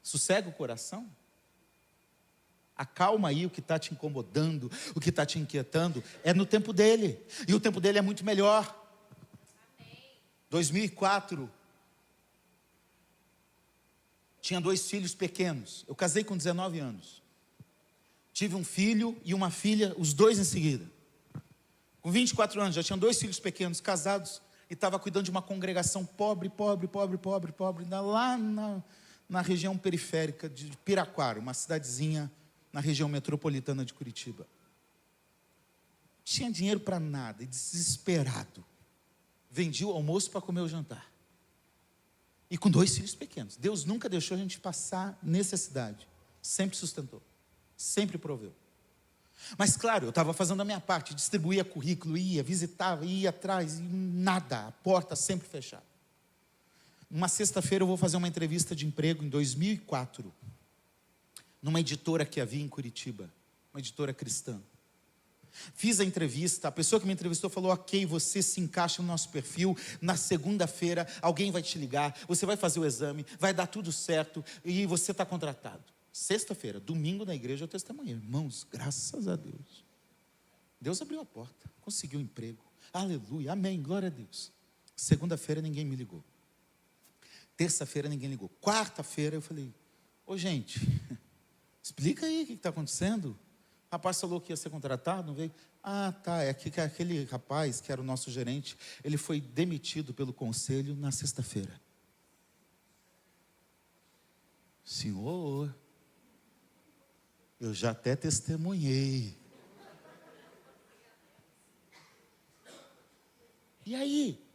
Sossega o coração. Acalma aí o que está te incomodando, o que está te inquietando, é no tempo dele, e o tempo dele é muito melhor. 2004, tinha 2 filhos pequenos. Eu casei com 19 anos. Tive um filho e uma filha, os 2 em seguida. Com 24 anos, já tinha 2 filhos pequenos, casados, e estava cuidando de uma congregação pobre, lá na região periférica de Piraquara, uma cidadezinha na região metropolitana de Curitiba. Não tinha dinheiro para nada, e desesperado. Vendi o almoço para comer o jantar. E com 2 filhos pequenos. Deus nunca deixou a gente passar necessidade. Sempre sustentou. Sempre proveu. Mas claro, eu estava fazendo a minha parte. Distribuía currículo, ia, visitava, ia atrás. E nada, a porta sempre fechada. Uma sexta-feira eu vou fazer uma entrevista de emprego em 2004. Numa editora que havia em Curitiba. Uma editora cristã. Fiz a entrevista, a pessoa que me entrevistou falou: ok, você se encaixa no nosso perfil, na segunda-feira alguém vai te ligar, você vai fazer o exame, vai dar tudo certo e você está contratado. Sexta-feira, domingo na igreja eu testemunhei. Irmãos, graças a Deus, Deus abriu a porta, conseguiu um emprego, aleluia, amém, glória a Deus. Segunda-feira ninguém me ligou, terça-feira ninguém ligou, quarta-feira eu falei: ô gente, explica aí o que está acontecendo. O rapaz falou que ia ser contratado, não veio. Ah, tá, é que aquele rapaz que era o nosso gerente, ele foi demitido pelo conselho na sexta-feira. Senhor, eu já até testemunhei. E aí?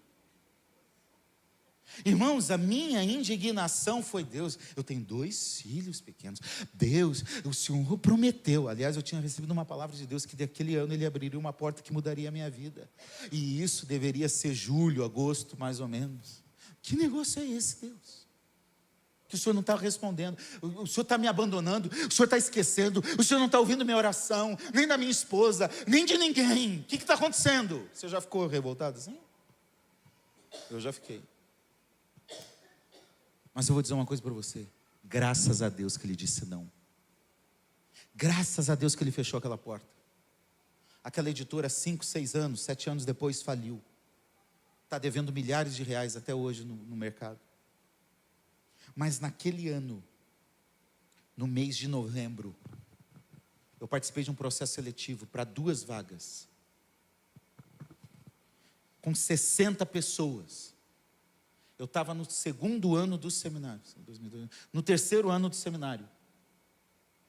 Irmãos, a minha indignação foi: Deus, eu tenho 2 filhos pequenos. Deus, o Senhor prometeu. Aliás, eu tinha recebido uma palavra de Deus que daquele ano Ele abriria uma porta que mudaria a minha vida. E isso deveria ser julho, agosto, mais ou menos. Que negócio é esse, Deus? que o Senhor não está respondendo, o Senhor está me abandonando, o Senhor está esquecendo, o Senhor não está ouvindo minha oração, nem da minha esposa, nem de ninguém. O que está acontecendo? Você já ficou revoltado assim? Eu já fiquei. Mas eu vou dizer uma coisa para você. Graças a Deus que Ele disse não. Graças a Deus que Ele fechou aquela porta. Aquela editora, 5, 6 anos, 7 anos depois, faliu. Está devendo milhares de reais até hoje no mercado. Mas naquele ano, no mês de novembro, eu participei de um processo seletivo para 2 vagas. Com 60 pessoas. Eu estava no 2º ano do seminário. No 3º ano do seminário.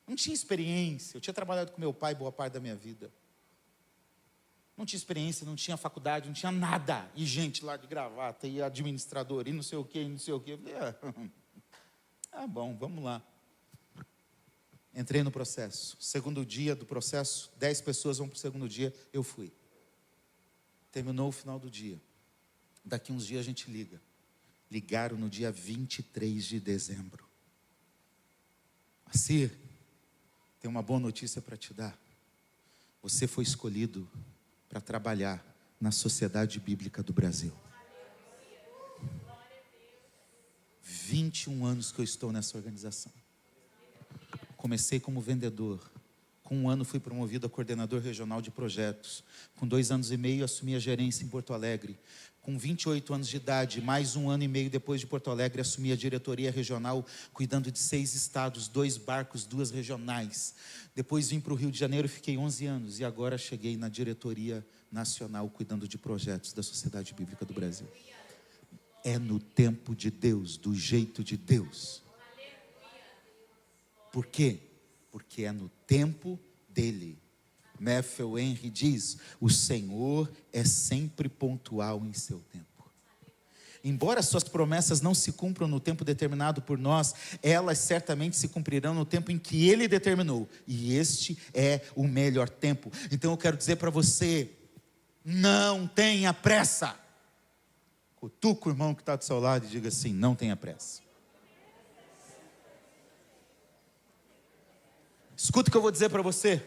Não tinha experiência. Eu tinha trabalhado com meu pai boa parte da minha vida. Não tinha experiência, não tinha faculdade, não tinha nada. E gente lá de gravata, e administrador, e não sei o quê, e não sei o quê. Eu falei, bom, vamos lá. Entrei no processo. Segundo dia do processo, 10 pessoas vão para o segundo dia, eu fui. Terminou o final do dia. Daqui uns dias a gente liga. Ligaram no dia 23 de dezembro. Assir, tem uma boa notícia para te dar. Você foi escolhido para trabalhar na Sociedade Bíblica do Brasil. 21 anos que eu estou nessa organização. Comecei como vendedor. Com 1 ano fui promovido a coordenador regional de projetos. Com 2 anos e meio assumi a gerência em Porto Alegre. Com 28 anos de idade, mais 1 ano e meio depois de Porto Alegre, assumi a diretoria regional, cuidando de 6 estados, 2 barcos, 2 regionais. Depois vim para o Rio de Janeiro, fiquei 11 anos. E agora cheguei na diretoria nacional, cuidando de projetos da Sociedade Bíblica do Brasil. É no tempo de Deus, do jeito de Deus. Por quê? Porque é no tempo dele. Matthew Henry diz: o Senhor é sempre pontual em seu tempo. Embora suas promessas não se cumpram no tempo determinado por nós, elas certamente se cumprirão no tempo em que Ele determinou. E este é o melhor tempo. Então eu quero dizer para você, não tenha pressa. Cutuca o irmão que está do seu lado e diga assim: não tenha pressa. Escuta o que eu vou dizer para você.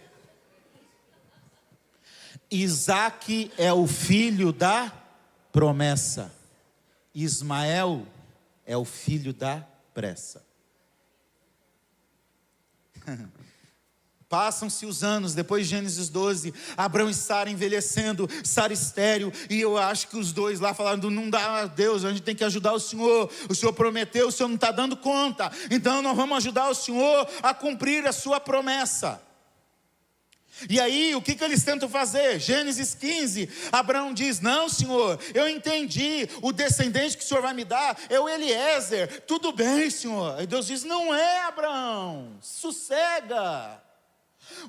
Isaac é o filho da promessa. Ismael é o filho da pressa. Passam-se os anos, depois de Gênesis 12, Abrão e Sara envelhecendo, Sara estéril, e eu acho que os dois lá falaram: não dá, Deus, a gente tem que ajudar o Senhor prometeu, o Senhor não está dando conta, então nós vamos ajudar o Senhor a cumprir a sua promessa. E aí, o que eles tentam fazer? Gênesis 15, Abraão diz: não, Senhor, eu entendi, o descendente que o Senhor vai me dar é o Eliezer, tudo bem, Senhor. Aí Deus diz: não é, Abraão, sossega.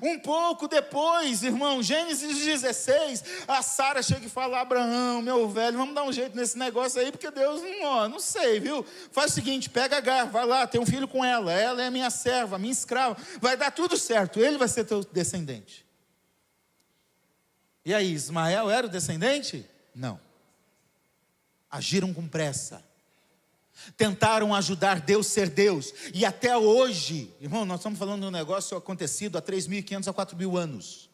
Um pouco depois, irmão, Gênesis 16, a Sara chega e fala: Abraão, meu velho, vamos dar um jeito nesse negócio aí, porque Deus, não sei, viu? Faz o seguinte, pega Agar, vai lá, tem um filho com ela é minha serva, minha escrava, vai dar tudo certo, ele vai ser teu descendente. E aí, Ismael era o descendente? Não. Agiram com pressa. Tentaram ajudar Deus a ser Deus. E até hoje, irmão, nós estamos falando de um negócio acontecido há 3.500 a 4.000 anos.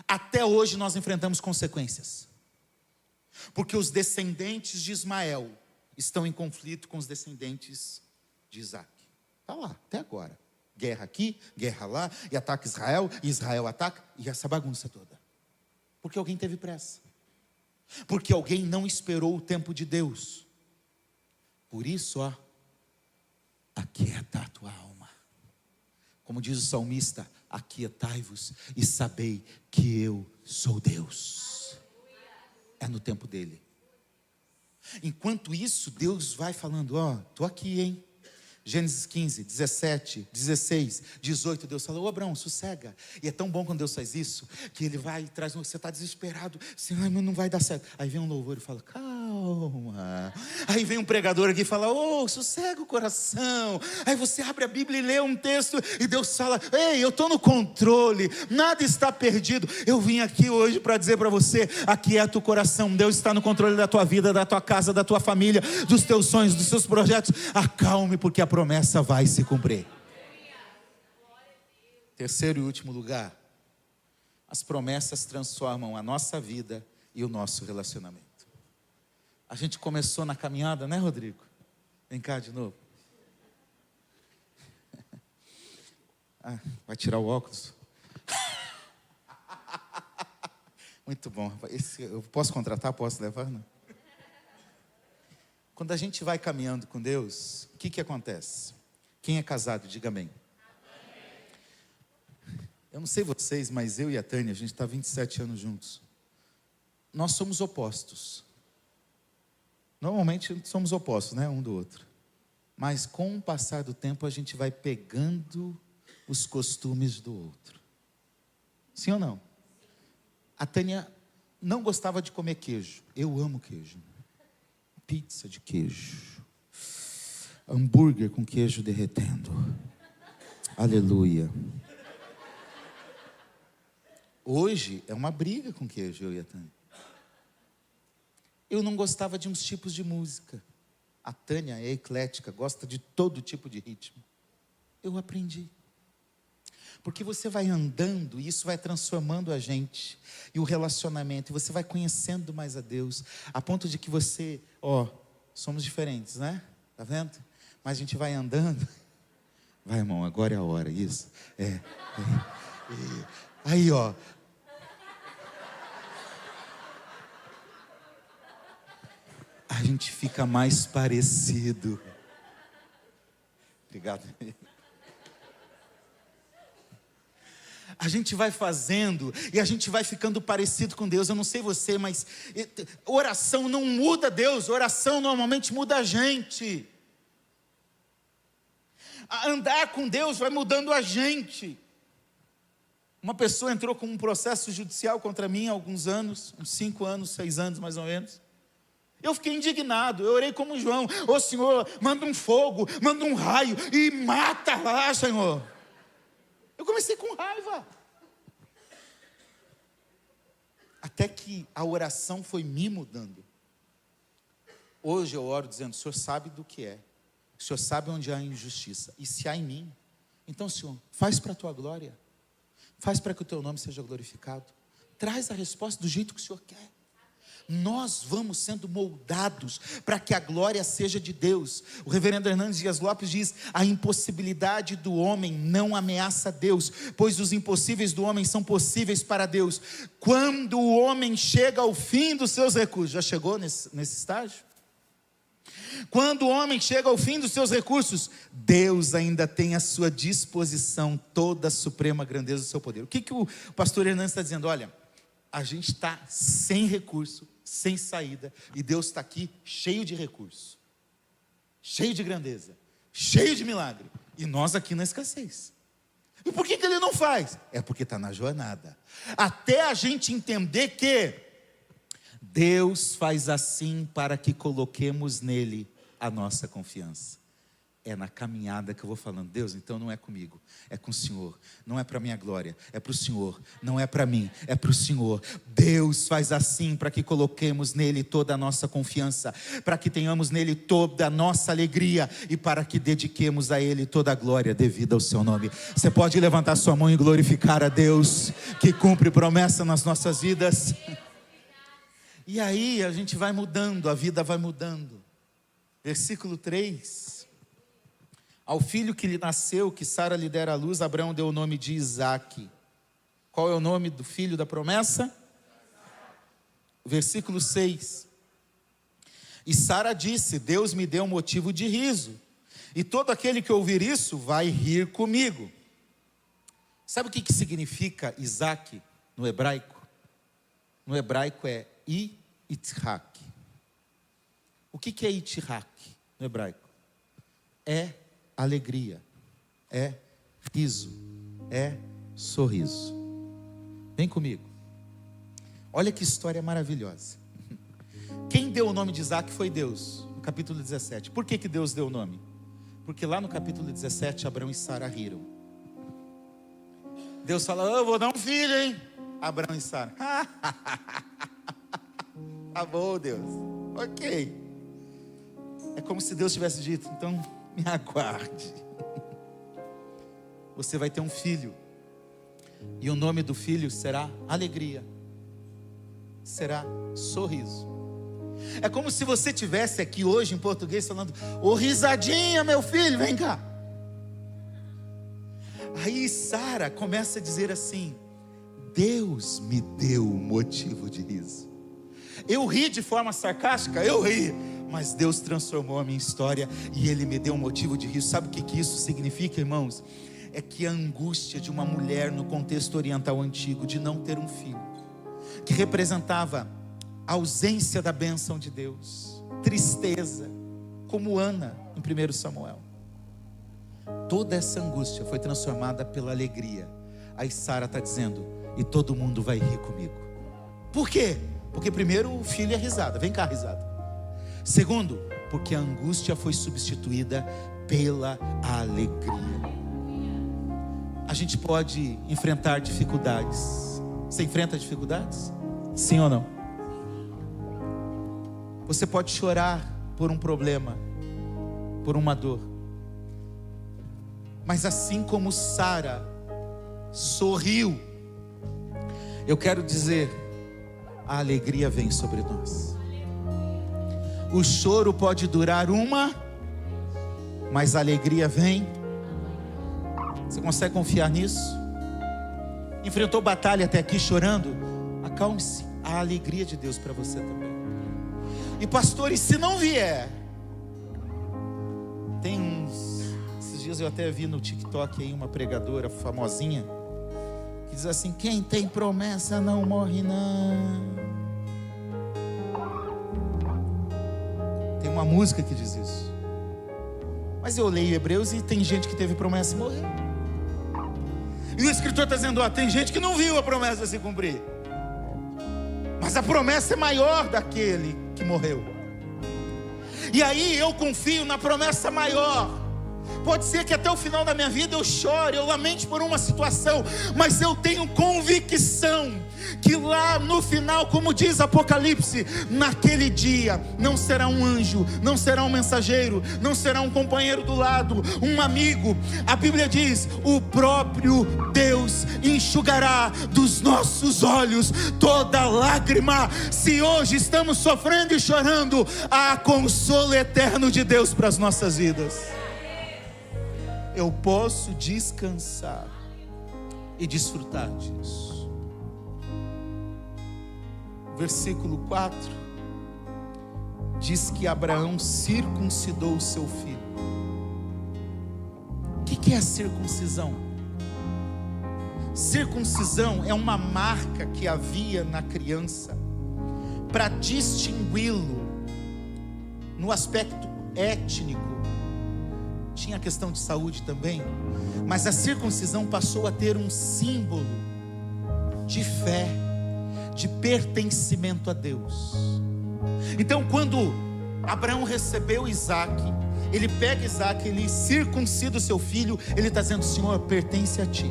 Até hoje nós enfrentamos consequências. Porque os descendentes de Ismael estão em conflito com os descendentes de Isaac. Está lá, até agora. Guerra aqui, guerra lá, e ataca Israel, e Israel ataca, e essa bagunça toda. Porque alguém teve pressa. Porque alguém não esperou o tempo de Deus. Por isso, aquieta a tua alma. Como diz o salmista: aquietai-vos e sabei que eu sou Deus. É no tempo dele. Enquanto isso, Deus vai falando: estou aqui, hein? Gênesis 15, 17, 16, 18, Deus fala: Abraão, sossega. E é tão bom quando Deus faz isso, que Ele vai e traz, você está desesperado, Senhor, não vai dar certo. Aí vem um louvor e fala: calma. calma. Aí vem um pregador aqui e fala: oh, sossega o coração. Aí você abre a Bíblia e lê um texto e Deus fala: ei, eu estou no controle, nada está perdido. Eu vim aqui hoje para dizer para você: aquieta o coração, Deus está no controle da tua vida, da tua casa, da tua família, dos teus sonhos, dos seus projetos. Acalme, porque a promessa vai se cumprir. Terceiro e último lugar, as promessas transformam a nossa vida e o nosso relacionamento. A gente começou na caminhada, né, Rodrigo? Vem cá de novo. Vai tirar o óculos? Muito bom. Eu posso contratar? Posso levar? Não? Quando a gente vai caminhando com Deus, o que acontece? Quem é casado, diga amém. Eu não sei vocês, mas eu e a Tânia, a gente está 27 anos juntos. Nós somos opostos. Normalmente somos opostos, né? Um do outro. Mas com o passar do tempo, a gente vai pegando os costumes do outro. Sim ou não? A Tânia não gostava de comer queijo. Eu amo queijo. Pizza de queijo. Hambúrguer com queijo derretendo. Aleluia. Hoje é uma briga com queijo, eu e a Tânia. Eu não gostava de uns tipos de música. A Tânia é eclética, gosta de todo tipo de ritmo. Eu aprendi. Porque você vai andando e isso vai transformando a gente. E o relacionamento, e você vai conhecendo mais a Deus. A ponto de que você, somos diferentes, né? Tá vendo? Mas a gente vai andando. Vai, irmão, agora é a hora, isso. Aí, a gente fica mais parecido. Obrigado. A gente vai fazendo e a gente vai ficando parecido com Deus. Eu não sei você, mas oração não muda Deus. Oração normalmente muda a gente. Andar com Deus vai mudando a gente. Uma pessoa entrou com um processo judicial contra mim há alguns anos, uns 5 anos, 6 anos mais ou menos. Eu fiquei indignado, eu orei como João: ô Senhor, manda um fogo, manda um raio e mata lá, Senhor. Eu comecei com raiva. Até que a oração foi me mudando. Hoje eu oro dizendo: o Senhor sabe do que é. O Senhor sabe onde há injustiça. E se há em mim, então, Senhor, faz para a tua glória. Faz para que o teu nome seja glorificado. Traz a resposta do jeito que o Senhor quer. Nós vamos sendo moldados para que a glória seja de Deus. O reverendo Hernandes Dias Lopes diz: a impossibilidade do homem não ameaça Deus, pois os impossíveis do homem são possíveis para Deus. Quando o homem chega ao fim dos seus recursos, já chegou nesse estágio? Quando o homem chega ao fim dos seus recursos, Deus ainda tem à sua disposição toda a suprema grandeza do seu poder. O que o pastor Hernandes está dizendo? Olha, a gente está sem recurso, sem saída, e Deus está aqui cheio de recurso, cheio de grandeza, cheio de milagre, e nós aqui na escassez. E por que Ele não faz? É porque está na jornada, até a gente entender que Deus faz assim para que coloquemos nele a nossa confiança. É na caminhada que eu vou falando: Deus, então não é comigo, é com o Senhor. Não é para a minha glória, é para o Senhor. Não é para mim, é para o Senhor. Deus faz assim para que coloquemos nele toda a nossa confiança, para que tenhamos nele toda a nossa alegria e para que dediquemos a ele toda a glória devida ao seu nome. Você pode levantar sua mão e glorificar a Deus que cumpre promessa nas nossas vidas. E aí a gente vai mudando, a vida vai mudando. Versículo 3. Ao filho que lhe nasceu, que Sara lhe dera à luz, Abraão deu o nome de Isaque. Qual é o nome do filho da promessa? Versículo 6. E Sara disse: Deus me deu motivo de riso, e todo aquele que ouvir isso vai rir comigo. Sabe o que significa Isaque no hebraico? No hebraico é Yitzhak. O que é Yitzhak no hebraico? É alegria, é riso, é sorriso. Vem comigo. Olha que história maravilhosa. Quem deu o nome de Isaac foi Deus, no capítulo 17. Por que Deus deu o nome? Porque lá no capítulo 17, Abraão e Sara riram. Deus fala: eu vou dar um filho, hein? Abraão e Sara: tá bom, Deus, ok. É como se Deus tivesse dito: então me aguarde, você vai ter um filho, e o nome do filho será alegria, será sorriso. É como se você tivesse aqui hoje em português falando: ô risadinha, meu filho, vem cá. Aí Sara começa a dizer assim: Deus me deu um motivo de riso. Eu ri de forma sarcástica, eu ri, mas Deus transformou a minha história e Ele me deu um motivo de riso. Sabe o que isso significa, irmãos? É que a angústia de uma mulher no contexto oriental antigo de não ter um filho, que representava a ausência da bênção de Deus, tristeza, como Ana em 1 Samuel, toda essa angústia foi transformada pela alegria. Aí Sara está dizendo: e todo mundo vai rir comigo. Por quê? Porque primeiro o filho é risada, vem cá risada. Segundo, porque a angústia foi substituída pela alegria. A gente pode enfrentar dificuldades. Você enfrenta dificuldades? Sim ou não? Você pode chorar por um problema, por uma dor, mas assim como Sara sorriu, eu quero dizer, a alegria vem sobre nós. O choro pode durar mas a alegria vem. Você consegue confiar nisso? Enfrentou batalha até aqui chorando? Acalme-se, a alegria de Deus para você também. E pastor, e se não vier? Esses dias eu até vi no TikTok aí uma pregadora famosinha que diz assim: quem tem promessa não morre não. Tem uma música que diz isso. Mas eu leio Hebreus e tem gente que teve promessa e morreu. E o escritor está dizendo: tem gente que não viu a promessa se cumprir, mas a promessa é maior daquele que morreu. E aí eu confio na promessa maior. Pode ser que até o final da minha vida eu chore, eu lamente por uma situação, mas eu tenho convicção que lá no final, como diz Apocalipse, naquele dia não será um anjo, não será um mensageiro, não será um companheiro do lado, um amigo. A Bíblia diz: o próprio Deus enxugará dos nossos olhos toda lágrima. Se hoje estamos sofrendo e chorando, há consolo eterno de Deus para as nossas vidas. Eu posso descansar e desfrutar disso. Versículo 4 diz que Abraão circuncidou o seu filho. O que é a circuncisão? Circuncisão é uma marca que havia na criança para distingui-lo no aspecto étnico. Tinha a questão de saúde também, mas a circuncisão passou a ter um símbolo de fé, de pertencimento a Deus. Então quando Abraão recebeu Isaac, ele pega Isaac, ele circuncida o seu filho, ele está dizendo: Senhor, pertence a ti,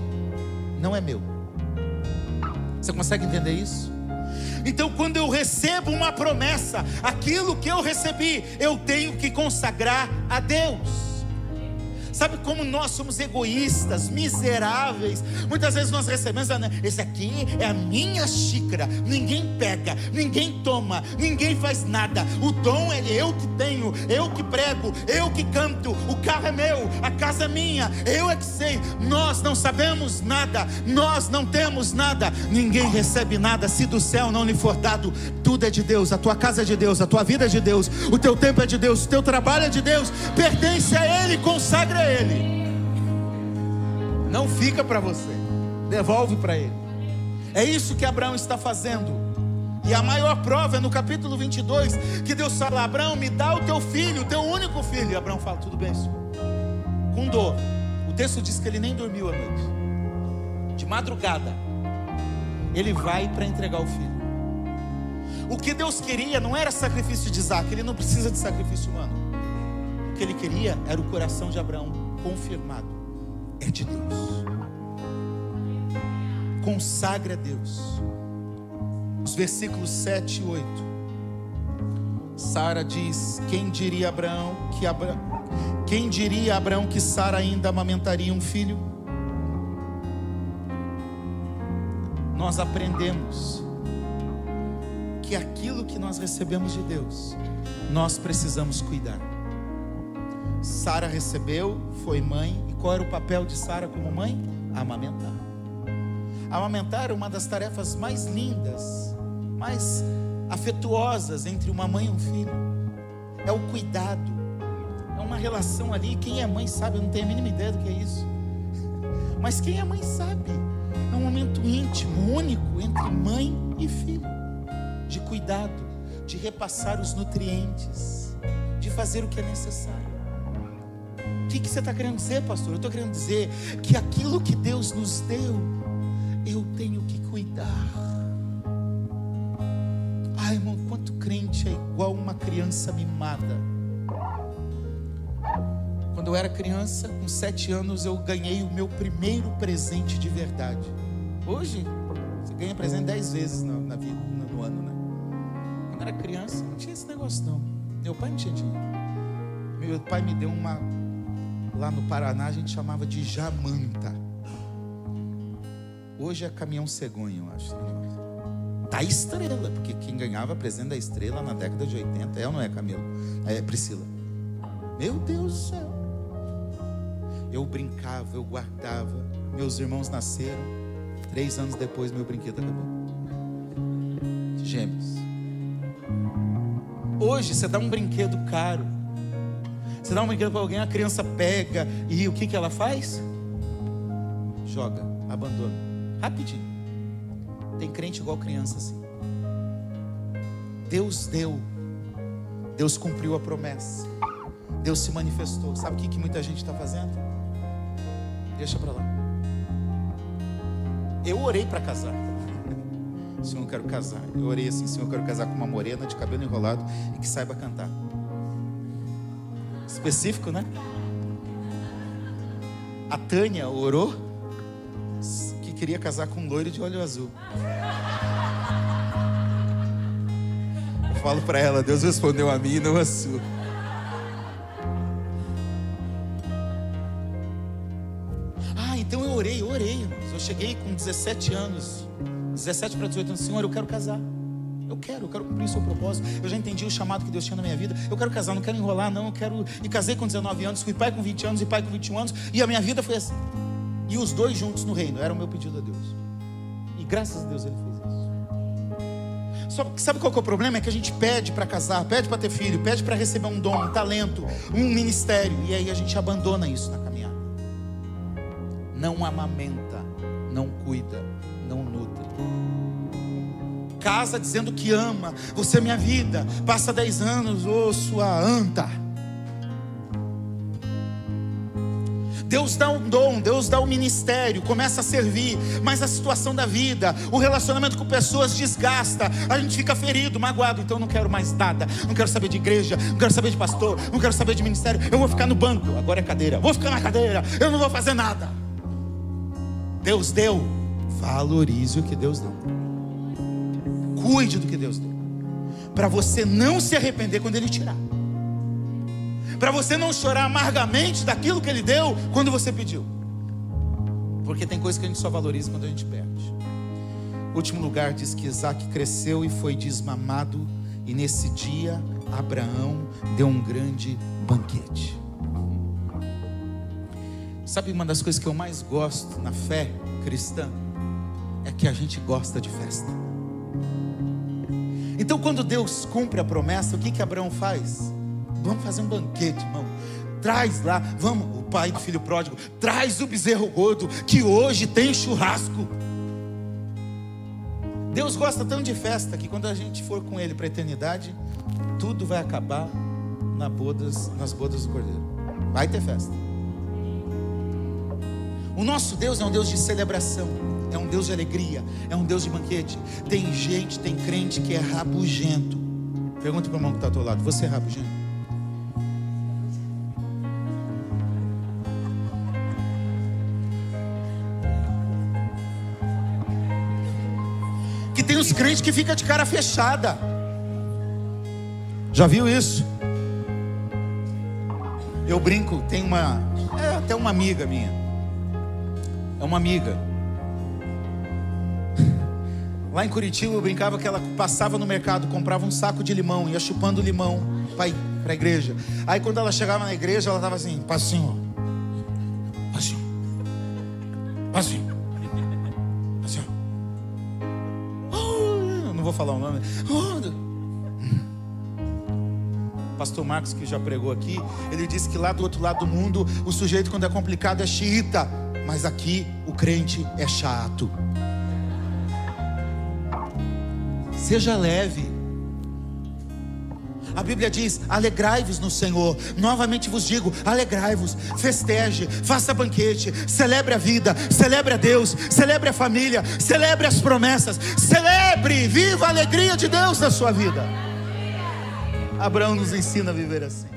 não é meu. Você consegue entender isso? Então quando eu recebo uma promessa, aquilo que eu recebi, eu tenho que consagrar a Deus. Sabe como nós somos egoístas, miseráveis? Muitas vezes nós recebemos: esse aqui é a minha xícara, ninguém pega, ninguém toma, ninguém faz nada. O dom é eu que tenho, eu que prego, eu que canto, o carro é meu, a casa é minha, eu é que sei. Nós não sabemos nada, nós não temos nada, ninguém recebe nada se do céu não lhe for dado. Tudo é de Deus, a tua casa é de Deus, a tua vida é de Deus, o teu tempo é de Deus, o teu trabalho é de Deus, pertence a Ele, consagra a Ele. Não fica para você, devolve para Ele. É isso que Abraão está fazendo. E a maior prova é no capítulo 22, que Deus fala: Abraão, me dá o teu filho, o teu único filho. E Abraão fala: tudo bem, Senhor. Com dor. O texto diz que ele nem dormiu à noite. De madrugada ele vai para entregar o filho. O que Deus queria não era sacrifício de Isaac, ele não precisa de sacrifício humano. O que ele queria era o coração de Abraão confirmado. É de Deus. Consagre a Deus. Os versículos 7 e 8. Sara diz: quem diria a Abraão que Sara ainda amamentaria um filho? Nós aprendemos que aquilo que nós recebemos de Deus, nós precisamos cuidar. Sara recebeu, foi mãe, e qual era o papel de Sara como mãe? Amamentar. Amamentar é uma das tarefas mais lindas, mais afetuosas entre uma mãe e um filho. É o cuidado, é uma relação ali. Quem é mãe sabe, eu não tenho a mínima ideia do que é isso, mas quem é mãe sabe. É um momento íntimo, único entre mãe e filho, de cuidado, de repassar os nutrientes, de fazer o que é necessário. O que você está querendo dizer, pastor? Eu estou querendo dizer que aquilo que Deus nos deu, eu tenho que cuidar. Ai, irmão, quanto crente é igual uma criança mimada. Quando eu era criança, com 7 anos, eu ganhei o meu primeiro presente de verdade. Hoje, você ganha presente 10 vezes na vida, no ano, né? Quando eu era criança, não tinha esse negócio não. Meu pai não tinha dinheiro. Meu pai me deu uma, lá no Paraná a gente chamava de jamanta. Hoje é caminhão cegonha, eu acho. Da Estrela, porque quem ganhava presente da Estrela na década de 80, é ou não é, Camilo? É Priscila. Meu Deus do céu. Eu brincava, eu guardava. Meus irmãos nasceram. 3 anos depois meu brinquedo acabou. Gêmeos. Hoje você dá um brinquedo caro, você dá um brinquedo para alguém, a criança pega e o que ela faz? Joga, abandona, rapidinho. Tem crente igual criança assim. Deus deu, Deus cumpriu a promessa, Deus se manifestou. Sabe o que muita gente está fazendo? Deixa para lá. Eu orei para casar. Senhor, eu quero casar. Eu orei assim: Senhor, eu quero casar com uma morena de cabelo enrolado e que saiba cantar. Específico, né? A Tânia orou que queria casar com um loiro de olho azul. Eu falo para ela: Deus respondeu a mim e não a sua. Então eu orei, irmãos. Eu cheguei com 17 anos, 17 para 18 anos. Senhor, eu quero casar. Eu quero cumprir o seu propósito. Eu já entendi o chamado que Deus tinha na minha vida. Eu quero casar, não quero enrolar, não. Eu quero. E casei com 19 anos, fui pai com 20 anos e pai com 21 anos. E a minha vida foi assim. E os dois juntos no reino. Era o meu pedido a Deus. E graças a Deus Ele fez isso. Só que sabe qual que é o problema? É que a gente pede para casar, pede para ter filho, pede para receber um dom, um talento, um ministério. E aí a gente abandona isso na caminhada. Não amamenta, não cuida, não nutre. Casa dizendo que ama, você é minha vida. Passa 10 anos, ô sua anta. Deus dá um dom, Deus dá um ministério, começa a servir, mas a situação da vida, o relacionamento com pessoas desgasta, a gente fica ferido, magoado. Então eu não quero mais nada, não quero saber de igreja, não quero saber de pastor, não quero saber de ministério. Eu vou ficar no banco, agora é cadeira, vou ficar na cadeira, eu não vou fazer nada. Deus deu, valorize o que Deus deu. Cuide do que Deus deu, para você não se arrepender quando Ele tirar, para você não chorar amargamente daquilo que Ele deu quando você pediu, porque tem coisa que a gente só valoriza quando a gente perde. O último lugar diz que Isaac cresceu e foi desmamado, e nesse dia Abraão deu um grande banquete. Sabe, uma das coisas que eu mais gosto na fé cristã é que a gente gosta de festa. Então quando Deus cumpre a promessa, o que Abraão faz? Vamos fazer um banquete, irmão. Traz lá, vamos, o pai do filho pródigo, traz o bezerro gordo, que hoje tem churrasco. Deus gosta tanto de festa que quando a gente for com Ele para a eternidade, tudo vai acabar nas bodas do Cordeiro. Vai ter festa. O nosso Deus é um Deus de celebração. é um Deus de alegria, é um Deus de banquete. Tem gente, tem crente que é rabugento. Pergunta para o irmão que está ao teu lado: você é rabugento? Que tem os crentes que ficam de cara fechada. Já viu isso? Eu brinco, tem até uma amiga minha. É uma amiga. Lá em Curitiba eu brincava que ela passava no mercado, comprava um saco de limão, ia chupando limão para a igreja. Aí quando ela chegava na igreja, ela estava assim: passinho, passinho, passinho, passinho. Oh, não vou falar o nome. Pastor Marcos, que já pregou aqui, ele disse que lá do outro lado do mundo, o sujeito quando é complicado é xiita, mas aqui o crente é chato. Seja leve. A Bíblia diz: alegrai-vos no Senhor. Novamente vos digo: alegrai-vos, festeje, faça banquete, celebre a vida, celebre a Deus, celebre a família, celebre as promessas, celebre, viva a alegria de Deus na sua vida. Abraão nos ensina a viver assim.